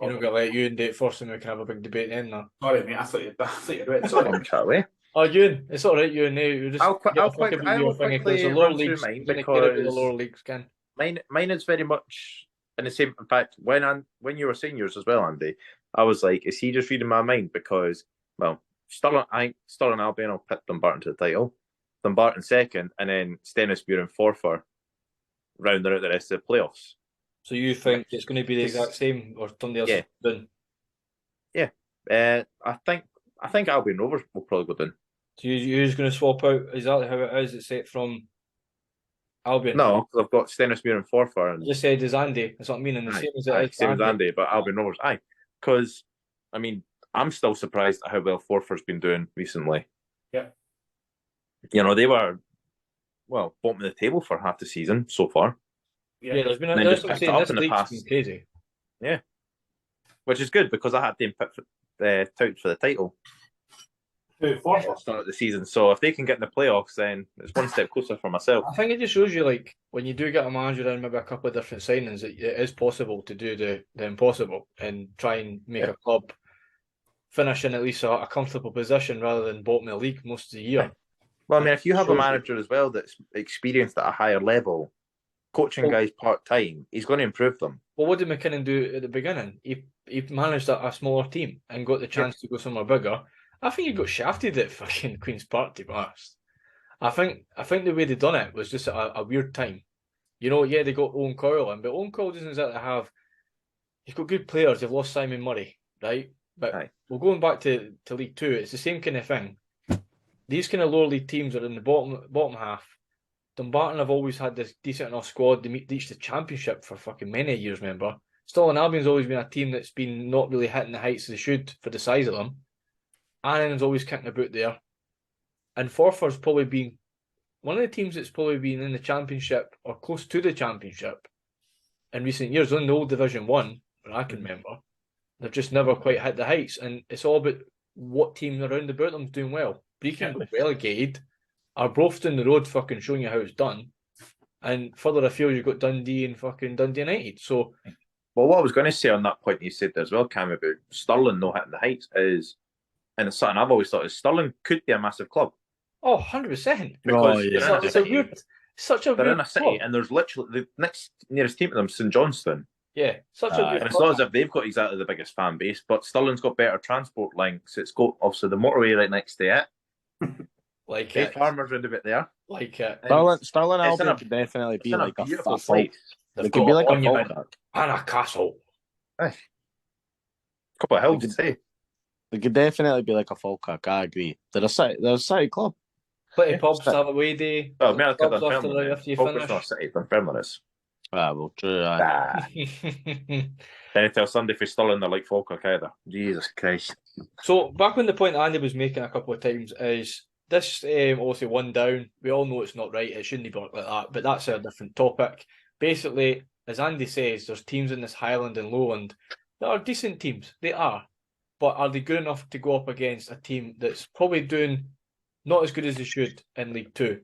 You're not going to let Ewan do it first and we can have a big debate then, though. Sorry, mate. I thought you'd read. Sorry. Charlie. Oh, Ewan, it's all right, Ewan. You're just I'll quickly run through mine because the lower leagues can. Mine is very much in the same. In fact, when you were saying yours as well, Andy, I was like, is he just reading my mind? Because Stirling Albion will pick Dumbarton to the title, Dumbarton second, and then Stenhousemuir and Forfar rounding out the rest of the playoffs. So you think it's going to be the exact same, or somebody else done? Yeah, I think Albion Rovers will probably go down. So you're just going to swap out exactly how it is, except from Albion? No, because I've got Stenhousemuir and Forfar. And I just said as Andy. That's what I mean. And the same as it is. Same as Andy, but Albion Rovers. Aye, because I mean, I'm still surprised at how well Forfar's been doing recently. Yeah. You know, they were bottom of the table for half the season so far. Yeah, there's been just picked it up in the past. Been crazy. Yeah, which is good because I had them picked out for the title. Start of the season, so if they can get in the playoffs, then it's one step closer for myself. I think it just shows you, like, when you do get a manager and maybe a couple of different signings, it is possible to do the impossible and try and make a club finish in at least a comfortable position rather than bottom of the league most of the year. Well, I mean, if you have a Shows you. manager as well that's experienced at a higher level, coaching Well- guys part-time, he's going to improve them. Well, what did McKinnon do at the beginning? He managed a smaller team and got the chance to go somewhere bigger. I think he got shafted at fucking Queen's Park, to be honest. I think the way they done it was just a weird time. You know, yeah, they got Owen Coyle in, but Owen Coyle doesn't exactly have. He's got good players. They've lost Simon Murray, right? But Aye. we're going back to League Two. It's the same kind of thing. These kind of lower league teams are in the bottom half. Dumbarton have always had this decent enough squad. They reached the championship for fucking many years, remember? Stirling Albion's always been a team that's been not really hitting the heights they should for the size of them. Annan's always kicking about there. And Forfar's probably been one of the teams that's probably been in the championship or close to the championship in recent years. On the old Division 1, where I can remember, they've just never quite hit the heights. And it's all about what team around about them's doing well. Brecon got relegated. Arbroath's down the road fucking showing you how it's done. And further afield, you've got Dundee and fucking Dundee United. So, Well, what I was going to say on that point you said there as well, Cam, about Stirling not hitting the heights is, and it's something I've always thought is Stirling could be a massive club. 100%. Because yeah. they're in a It's city, such a they're weird in a city club. and there's literally the next nearest team to them, St Johnstone. Yeah, such a Aye. weird And it's club. not as if they've got exactly the biggest fan base, but Stirling's got better transport links. It's got obviously the motorway right next to it. Like Hey, it. farmers round about there. Like it. Sterling it's in Albion a- could definitely It's be in a like a beautiful folk. place. They They've could be got like a monument folk. and a castle. Aye. Couple of hills They to say. They could definitely be like a Falkirk. I agree. They're a city club. Plenty Yeah. of pubs to have away day. Well, America Clubs done after Dunfermline. after you Falkirk's not a finish. city, Dunfermline is. Ah, well, true. Aye. Nah. Then you tell Sunday for Stirling they're like Falkirk either. Jesus Christ. So back when the point Andy was making a couple of times is this obviously one down. We all know it's not right. It shouldn't be worked like that, but that's a different topic. Basically, as Andy says, there's teams in this Highland and Lowland that are decent teams. They are. But are they good enough to go up against a team that's probably doing not as good as they should in League Two?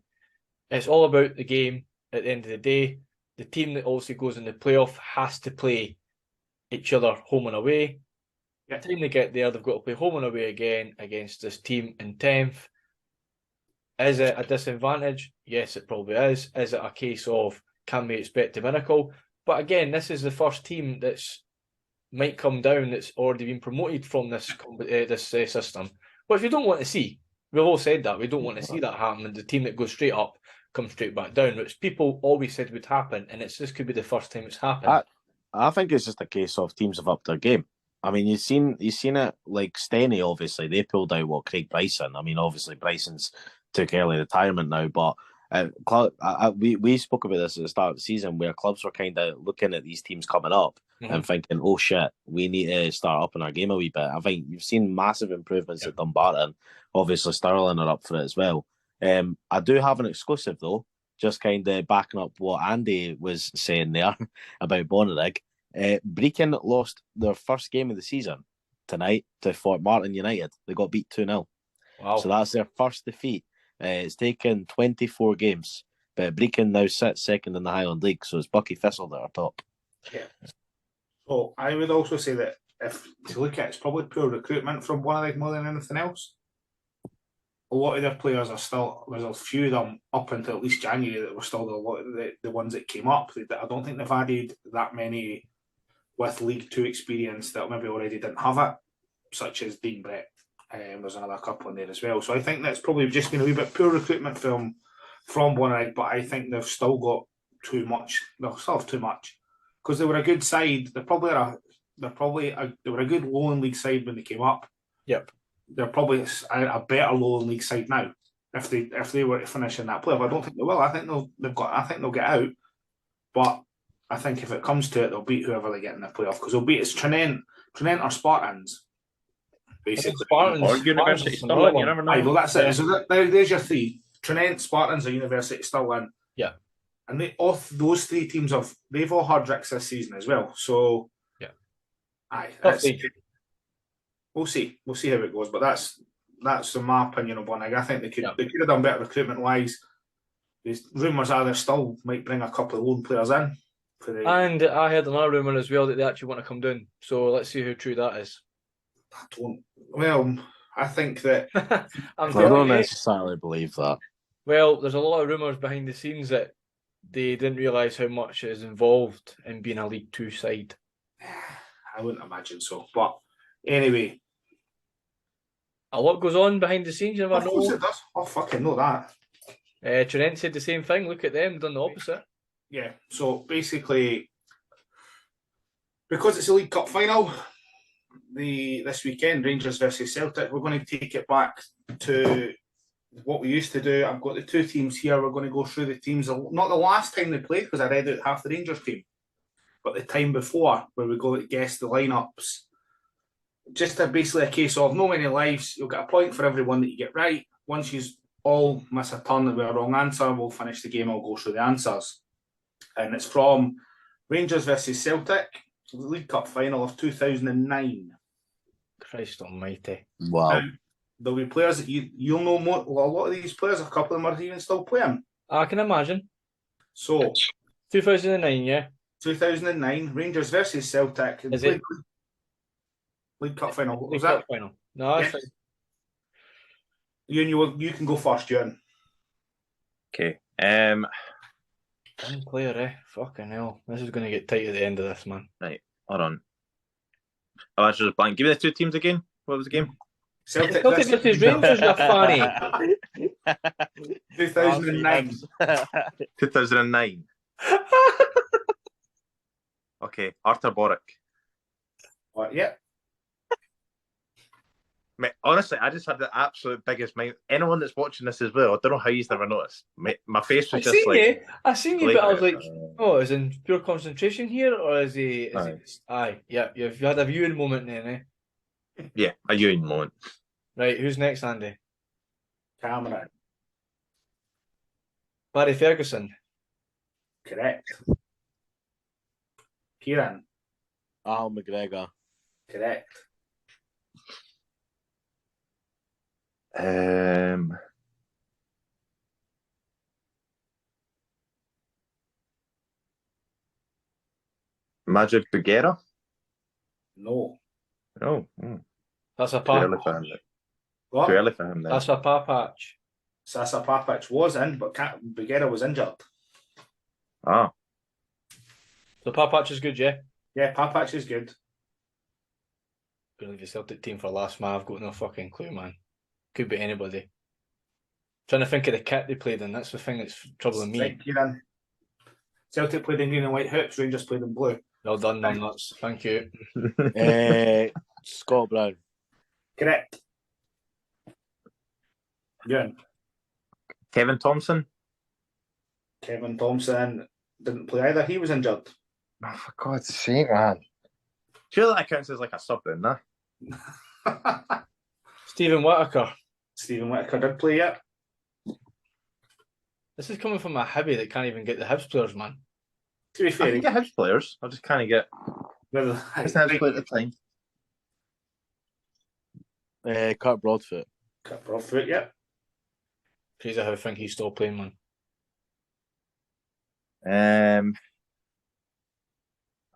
It's all about the game at the end of the day. The team that obviously goes in the playoff has to play each other home and away. Yeah. By the time they get there, they've got to play home and away again against this team in 10th. Is it a disadvantage? Yes, it probably is. Is it a case of can we expect a miracle? But again, this is the first team that's might come down that's already been promoted from this system, which we don't want to see. We've all said that. We don't want to see that happen. And the team that goes straight up comes straight back down, which people always said would happen. And this could be the first time it's happened. I think it's just a case of teams have upped their game. I mean, you've seen it like Steny, obviously. They pulled out Craig Bryson. I mean, obviously Bryson's took early retirement now, but we spoke about this at the start of the season where clubs were kind of looking at these teams coming up and thinking, oh shit, we need to start upping our game a wee bit. I think you've seen massive improvements at Dumbarton. Obviously, Stirling are up for it as well. I do have an exclusive though, just kind of backing up what Andy was saying there about Bonnyrigg. Brecon lost their first game of the season tonight to Fort Martin United. They got beat 2-0. Wow. So that's their first defeat. It's taken 24 games, but Brecon now sits second in the Highland League, so it's Bucky Thistle that are top. Yeah. So I would also say that if to look at it's probably pure recruitment from Bonnyrigg more than anything else. A lot of their players are still, there's a few of them up until at least January that were still the ones that came up. I don't think they've added that many with League Two experience that maybe already didn't have it, such as Dean Brett. There's another couple in there as well. So I think that's probably just been a wee bit poor recruitment from Bonnyrigg, but I think they've still got too much. They'll still have too much because they were a good side. They were a good Lowland League side when they came up. Yep. They're probably a better Lowland League side now if they were to finish in that playoff. I don't think they will. I think they'll get out, but I think if it comes to it, they'll beat whoever they get in the playoff because they'll beat Trinent or Spartans. Basically, Or University Stirling, you never know. Aye, well, that's it. So there's your three: Trinent, Spartans, or University Stirling. Yeah, and those three teams they've all had Ricks this season as well. So yeah, aye, we'll see how it goes. But that's my opinion on Bonnyrigg. I think they could have done better recruitment wise. There's rumours are they still might bring a couple of loan players in. And I heard another rumour as well that they actually want to come down. So let's see how true that is. I think that I don't necessarily believe that. Well, there's a lot of rumours behind the scenes that they didn't realise how much is involved in being a League Two side. I wouldn't imagine so. But anyway. A lot goes on behind the scenes, you never Of course know. it does. I fucking know that. Trent said the same thing. Look at them, done the opposite. Yeah, so basically, because it's a League Cup final, this weekend, Rangers versus Celtic, we're going to take it back to what we used to do. I've got the two teams here. We're going to go through the teams, not the last time they played, because I read out half the Rangers team, but the time before, where we go to guess the lineups. Just basically a case of no many lives. You'll get a point for every one that you get right. Once you all miss a turn with a wrong answer, we'll finish the game. I'll go through the answers. And it's from Rangers versus Celtic, the League Cup final of 2009. Christ almighty. Wow. Now, there'll be players that you'll know more. Well, a lot of these players, a couple of them are even still playing. I can imagine. So, 2009, yeah. 2009, Rangers versus Celtic. Is it League Cup final? What was League that? Cup final? No, that's Yes. fine. You can go first, Ewan. Okay. One player, eh? Fucking hell. This is going to get tight at the end of this, man. Hold on. Oh, that's just blank. Give me the two teams again. What was the game? Celtic Celtic versus Rangers, you fanny. 2009. 2009. Okay, Arthur Boric. Yeah. Mate, honestly, I just had the absolute biggest mind. Anyone that's watching this as well, I don't know how you've never noticed. Mate, my face was just like. I seen you, but I was like, oh, is in pure concentration here, or is he? Aye, yeah, you've had a viewing moment then, eh? Yeah, a viewing moment. Right, who's next, Andy? Cameron. Barry Ferguson. Correct. Kieran. Al McGregor. Correct. Magic Bugera? No. Oh, That's a too early pa. for him. What? Too early for him then. That's a pa patch. Sasa Papic was in, but Bugera was injured. Ah, So pa patch is good, yeah. Yeah, Papic is good. Gonna leave the Celtic team for last, man. I've got no fucking clue, man. Could be anybody. Trying to think of the kit they played in. That's the thing that's troubling me. Right, Kieran. Celtic played in green and white hoops. Rangers played in blue. Well done, man. Nuts. Thank you. Scott Brown. Correct. Ewan. Kevin Thompson? Kevin Thompson didn't play either. He was injured. Oh, for God's sake, man. Surely that counts as like a sub then, nah? Stephen Whittaker. Stephen Whittaker did play yet. This is coming from a Hibby that can't even get the Hibs players, man. To be I fair, can get Hibs players. I just can't get Hibs players at the time. Kurt Broadfoot. Cut Broadfoot, yeah. Crazy how I think he's still playing, man.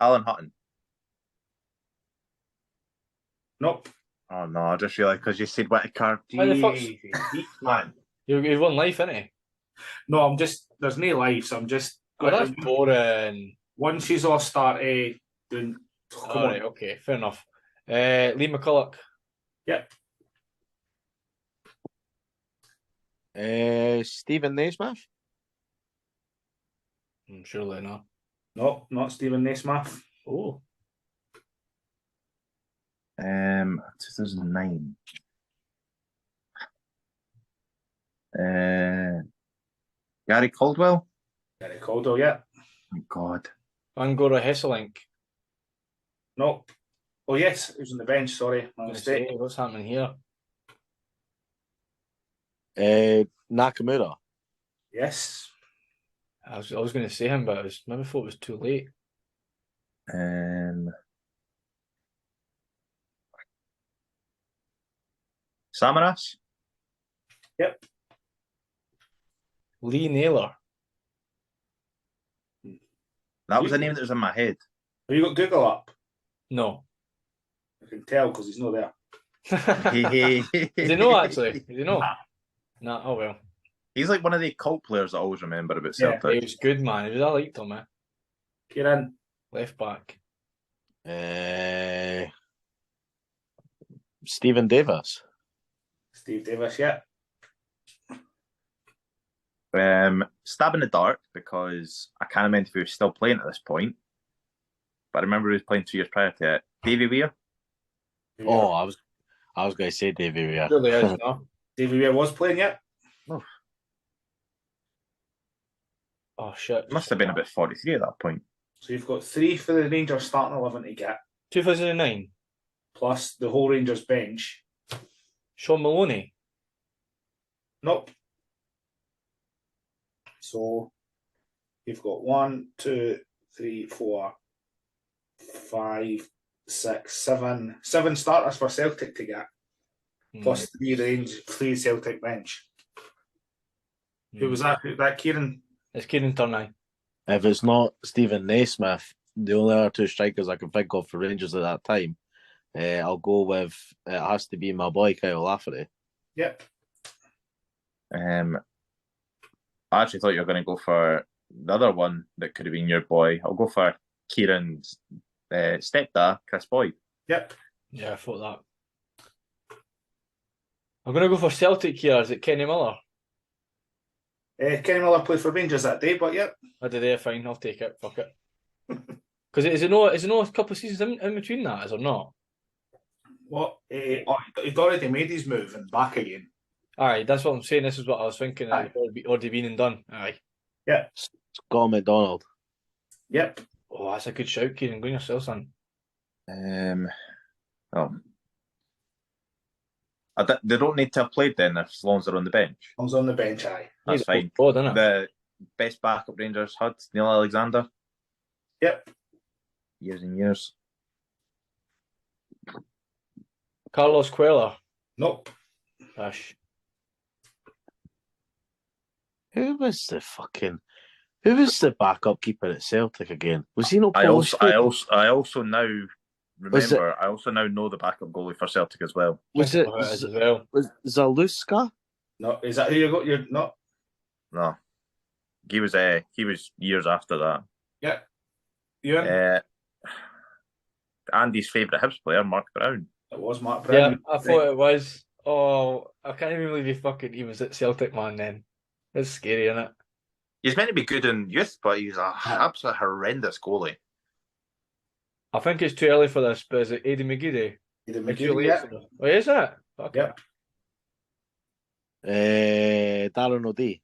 Alan Hutton. Nope. Oh no, I just realised because you said Whittaker. Why the fuck's- Man. You've won life, innit? No, there's no life, so I'm just. Oh, that's boring. Once she's all started doing. Come All on. right, okay, fair enough. Lee McCulloch. Yep. Stephen Naismith. Surely not. No, not Stephen Naismith. Oh, 2009. Gary Caldwell. Gary Caldwell, yeah. Oh God. Angora Hesselink. Nope. Oh, yes, he was on the bench, sorry. My mistake. What's happening here? Nakamura. Yes. I was going to say him, but maybe thought it was too late. Samaras. Yep. Lee Naylor. That was the name that was in my head. Have you got Google up? No. I can tell because he's not there. Does he know, actually? Does he know? Nah, oh well. He's like one of the cult players I always remember about Yeah, Celtic. He was good, man. I liked him, man. Kieran. Left back. Stephen Davis. Steve Davis, yeah. Stab in the dark because I can't remember if he was still playing at this point. But I remember he was playing 2 years prior to it. Davy Weir. Oh, I was going to say Davy Weir. Really is, no? Davy Weir was playing, yeah. Oh, shit. Must have been about 43 at that point. So you've got 3 for the Rangers starting 11 to get, 2009. plus the whole Rangers bench. Sean Maloney. Nope. So you've got 1, 2, 3, 4, 5, 6, 7. 7 starters for Celtic to get, plus 3 Celtic bench. Who was that? That Kieran? It's Kieran Turney. If it's not Stephen Naismith, the only other 2 strikers I can think of for Rangers at that time, I'll go with, it has to be my boy Kyle Lafferty. Yep. I actually thought you were going to go for the other one that could have been your boy. I'll go for Kieran's stepdad, Chris Boyd. Yep. Yeah, I thought that. I'm going to go for Celtic here. Is it Kenny Miller? Kenny Miller played for Rangers that day, but yep. I did there, fine. I'll take it. Fuck it. Because is it not a couple of seasons in between that, is there not? What? He'd already made his move and back again. Aye, that's what I'm saying. This is what I was thinking. Aye. Already been and done. Aye. Yeah. Scott McDonald. Yep. Oh, that's a good shout, Kieran. Go yourself, son. They don't need to have played then as long as they're on the bench. I was on the bench, aye. That's fine. Oh, didn't it? The best backup Rangers had, Neil Alexander. Yep. Years and years. Carlos Cuellar. Nope. Gosh. Who was the backup keeper at Celtic again? Was he not I Polish? also now remember. I also now know the backup goalie for Celtic as well. Was it as well? was Zaluska? No, is that who you got? You're not. No, he was years after that. Yeah. You Andy's favourite Hibs player, Mark Brown. It was Mark Yeah, Brown. I thought it was. Oh, I can't even believe he was at Celtic, man, then. It's scary, isn't it? He's meant to be good in youth, but he's a absolute horrendous goalie. I think it's too early for this, but is it Eddie McGeady? Eddie It's too McGeady, late yeah. for this. Oh, is it? Fuck Yep. Darren O'Day.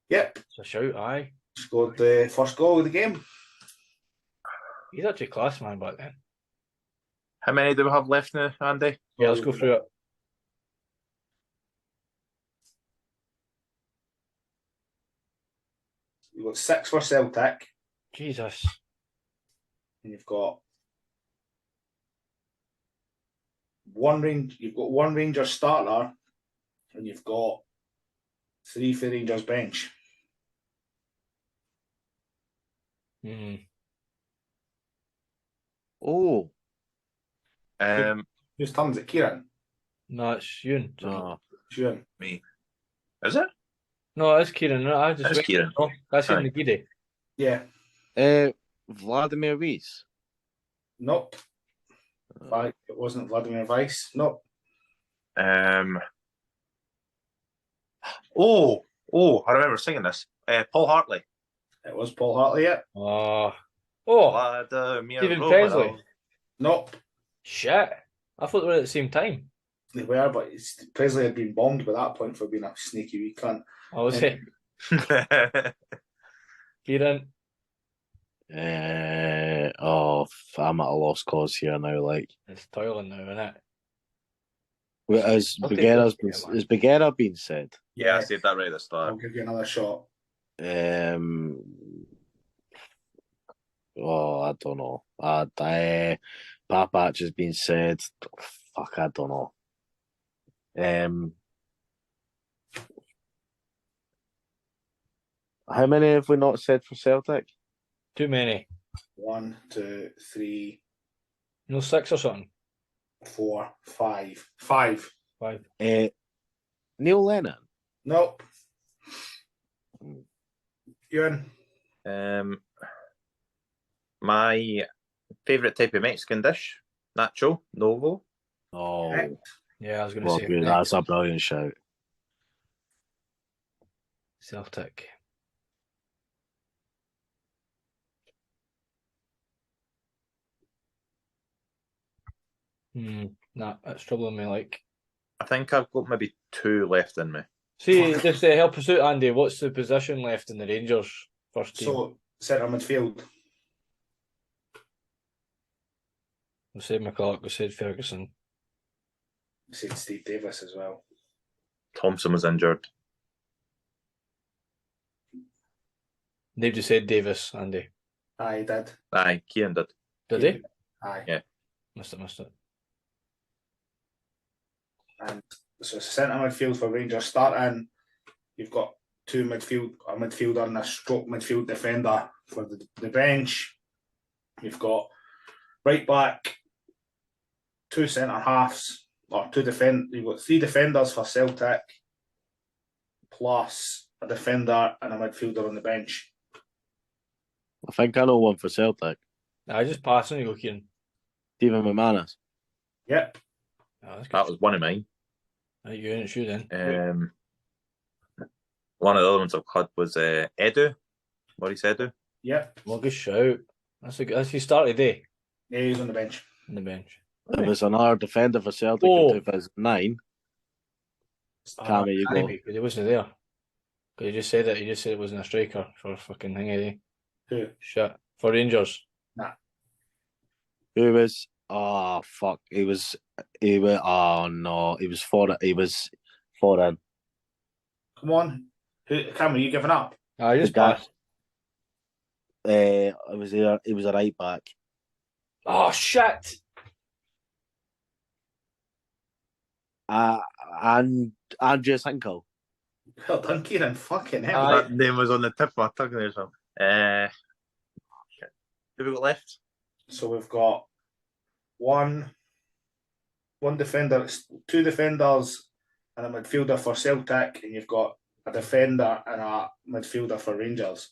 Yep. It's a shout, aye. Scored the first goal of the game. He's actually class, man, back then. How many do we have left now, Andy? Yeah, let's go through it. You've got 6 for Celtic, Jesus. and you've got one Rangers starter, and you've got 3 for Rangers bench. Oh, Whose turn is it? Kieran? No, it's Ewan. no. Sure. me. Is it? No, it's Kieran. No, I just It's Kieran. No, that's Aye. Ewan McGeady. Yeah. Vladimir Weiss. Nope. It wasn't Vladimir Weiss. Nope. Oh, I remember singing this. Paul Hartley. It was Paul Hartley, yeah. Oh, Vladimir Stephen Romanov. Presley. Nope. Shit. I thought they were at the same time. They were, but Presley had been bombed by that point for being a sneaky wee cunt. I was it. Kieran. I'm at a lost cause here now. Like, It's toiling now, isn't it? has I'll take Bagheera's this game, man. has Bagheera been said? Yeah, I said that right at the I'll start. give you another shot. I don't know. Papach has been said. Fuck, I don't know. How many have we not said for Celtic? Too many. 1, 2, 3, No, 6 or something. 4, 5. 5. 5. Neil Lennon. Nope. Ewan? My favourite type of Mexican dish, nacho, novo. Oh, Correct. Yeah, I was going to well, say good. next. That's a brilliant shout. Celtic. Nah, that's troubling me. Like, I think I've got maybe 2 left in me. see, just to help us out, Andy. What's the position left in the Rangers first team? So, centre midfield. We said McCulloch. We said Ferguson. I said Steve Davis as well. Thompson was injured. They've just said Davis, Andy. Aye, he did. Aye, Kieran did. Did they? Aye. Yeah. Missed it. And so centre midfield for Rangers starting. You've got a midfielder and a stroke midfield defender for the bench. You've got right back, 2 centre halves, or you've got 3 defenders for Celtic, plus a defender and a midfielder on the bench. I think I know one for Celtic. I just pass on you go, Kieran. Stephen McManus. Yep. Oh, that's good. That was one of mine. Right, you ain't sure then. One of the other ones I've had was Edu. Maurice Edu. Yep. Well, good shout. That's he started day Yeah, he's on the bench. on the bench. There was another defender for Celtic Oh. in 2009. Cammy, you go. He wasn't there. Because he just said it. He just said it wasn't a striker for fucking thingy. Who? Shit. For Rangers. Who was? Oh fuck! He was. Oh no! He was foreign. Come on. Cameron, you giving up? I just The guy- passed. I was there. He was a right back. Oh shit! And Andrew Hinkle. Well done, Kieran. Fucking hell. Aye. That name was on the tip of my tongue there. So. Who have we got left? So we've got one defender, 2 defenders and a midfielder for Celtic, and you've got a defender and a midfielder for Rangers.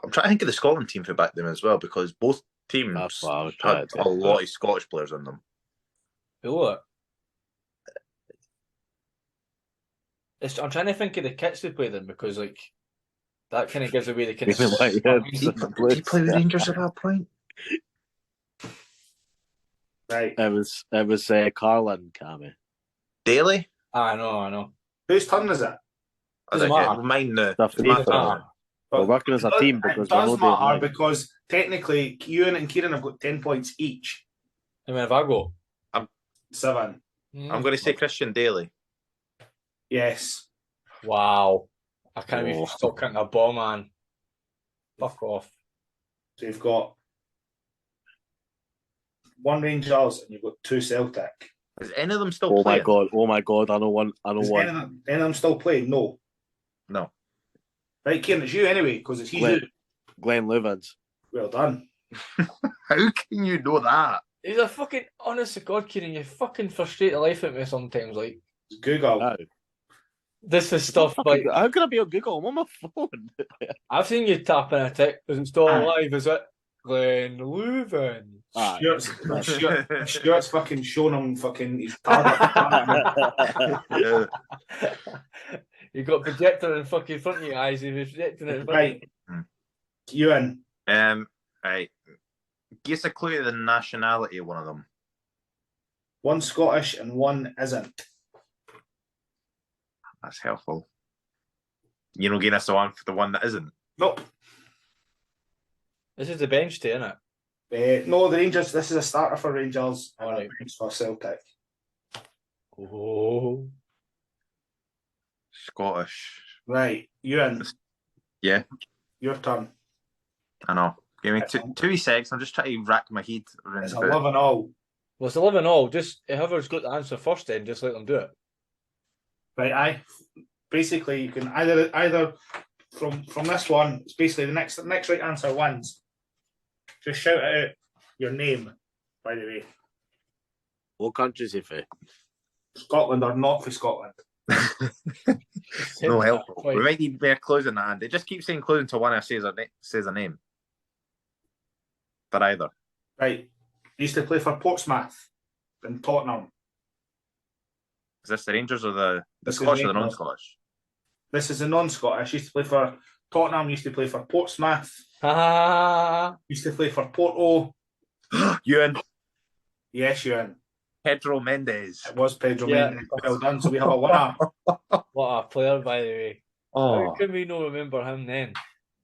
I'm trying to think of the Scotland team for back then as well, because both teams That's what I was trying had to a do. lot of Scottish players in them. What? I'm trying to think of the kits they played in because like that kind of gives away the kind Even of. like Did he play with Rangers at that point? Right. It was Carlin, Cammy. Daly? I know. Whose turn is it? Doesn't Okay, matter. mine now. Stuff It's my deep, turn uh, now. We're working as a team because it does we're not matter doing because technically Ewan and Kieran have got 10 points each. I mean, if I go, 7. I'm going to say Christian Daly. Yes. Wow, I can't believe Oh. you still counting a ball, man. Fuck off. So you've got 1 Rangers and you've got 2 Celtic. Is any of them still Oh playing? my god! I know one. Is any of them still playing? No. No. Right, Kieran, it's you anyway, because it's Glenn. you. Glenn Luvins. Well done. How can you know that? He's a fucking honest to God, Kieran. You fucking frustrate the life out of me sometimes. Like Google. How? this is stuff like How can I be on Google? I'm on my phone. I've seen you tapping a tick. Is it still alive? Is it Glenn Leuven? Aye. Stuart's fucking showing him fucking his target. Yeah. You got projector in fucking front of your eyes. You're projecting it in front of you. Right. Ewan. Right. Give us a clue to the nationality of one of them. 1 Scottish and 1 isn't. That's helpful. You know, giving us the one for the one that isn't. Nope. This is the bench day, isn't it? No, the Rangers. This is a starter for Rangers. All right. It's for Celtic. Oh. Scottish. Right, Ewan. Yeah. Your turn. I know. Give me 2 seconds. I'm just trying to rack my head around It's about- 11 all. Well, it's 11 all. Just whoever's got the answer first, then just let them do it. Right, basically you can either from this one. It's basically the next right answer wins. Just shout out your name. By the way, What country is he for? Scotland or not for Scotland? No helpful. Right. We might need more clues in that. They just keep saying clues until one of us says a name. For either. Right. Used to play for Portsmouth and Tottenham. Is this the Rangers or the This is Scottish or the Rangers. non-Scottish? This is a non-Scottish. Used to play for Tottenham. Used to play for Portsmouth. Used to play for Porto. Ewan. Yes, Ewan. Pedro Mendes. It was Pedro Yeah. Mendes. Well done. So we have a winner. What a player, by the way. How Oh. can we not remember him then?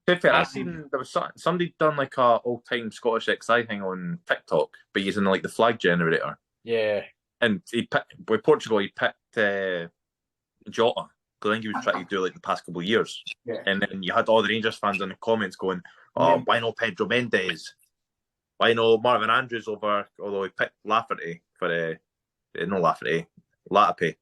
To be fair, I seen there was somebody done like a all-time Scottish XI thing on TikTok, but using like the flag generator. Yeah. And he picked with Portugal. He picked Jota because I think he was trying to do like the past couple of years. Yeah. And then you had all the Rangers fans in the comments going, "Oh, why no Pedro Mendes? Why no Marvin Andrews over?" Although he picked Lafferty for no Lafferty, Latape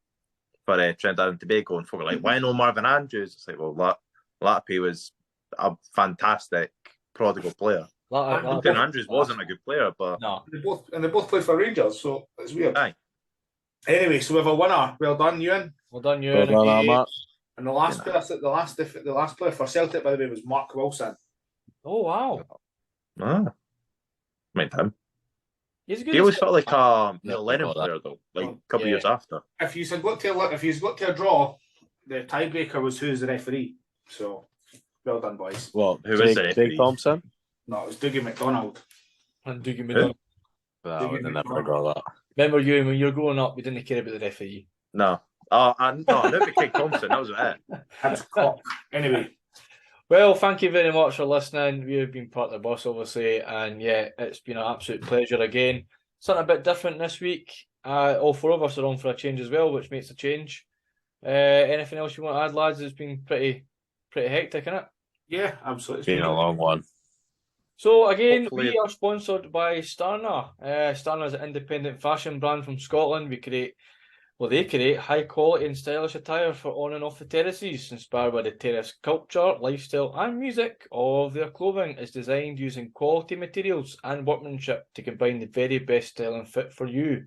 for Trinidad and Tobago, and folk are like, "Why no Marvin Andrews?" It's like, well, Latape was a fantastic prodigal player. Marvin Andrews wasn't a good player, but No. They both played for Rangers, so it's weird. Aye. Anyway, so we have a winner. Well done, Ewan. Well done, you. Well done, Mark. And the last player for Celtic, by the way, was Mark Wilson. Oh, wow. Mind him. He's good. He always felt like a Yeah, Neil Lennon all that. player though, like a Oh, couple yeah. years after. If you got to a draw, the tiebreaker was who's the referee. So well done, boys. What? Who is the Craig referee? Thompson? No, it was Dougie McDonald. And Dougie McDonald. Well, I never got that. Remember, you when you were growing up, we didn't care about the referee. No. No, I knew it Craig Thompson. That was it. That was cock. Anyway, Well, thank you very much for listening. We have been part of the bus, obviously, and yeah, it's been an absolute pleasure again. Something a bit different this week. All four of us are on for a change as well, which makes a change. Anything else you want to add, lads? It's been pretty hectic, isn't it? yeah, absolutely. It's been a long one. So again, Hopefully- we are sponsored by Starner. Starner is an independent fashion brand from Scotland. They create high quality and stylish attire for on and off the terraces, inspired by the terrace culture, lifestyle and music of their clothing. Is designed using quality materials and workmanship to combine the very best style and fit for you.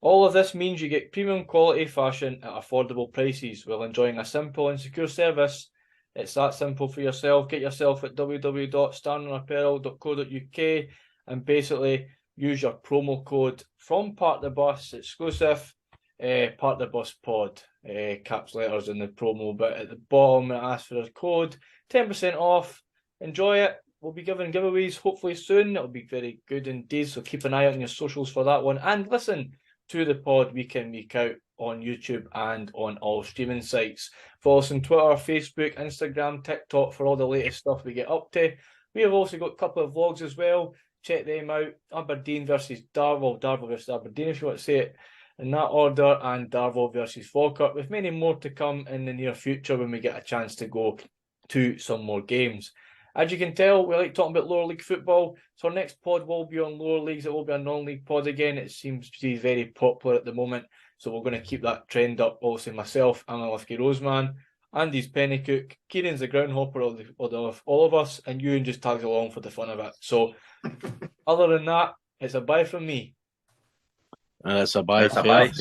All of this means you get premium quality fashion at affordable prices while enjoying a simple and secure service. It's that simple for yourself. Get yourself at www.starnerapparel.co.uk and basically use your promo code from Part the Bus exclusive, Part the Bus Pod, caps letters in the promo bit at the bottom. It asks for a code, 10% off. Enjoy it. We'll be giving giveaways hopefully soon. It'll be very good indeed. So keep an eye out on your socials for that one. And listen to the pod week in, week out on YouTube and on all streaming sites. Follow us on Twitter, Facebook, Instagram, TikTok for all the latest stuff we get up to. We have also got a couple of vlogs as well. Check them out. Aberdeen versus Darvel versus Aberdeen if you want to say it in that order, and Darvel versus Falkirk, with many more to come in the near future when we get a chance to go to some more games. As you can tell, we like talking about lower league football, so our next pod will be on lower leagues. It will be a non-league pod again. It seems to be very popular at the moment, so we're going to keep that trend up. Also, myself, I'm a Lifky Roseman, Andy's Pennycook, Kieran's the groundhopper of all of us, and Ewan just tags along for the fun of it. So, other than that, it's a bye from me. And it's a bye. It's a bye.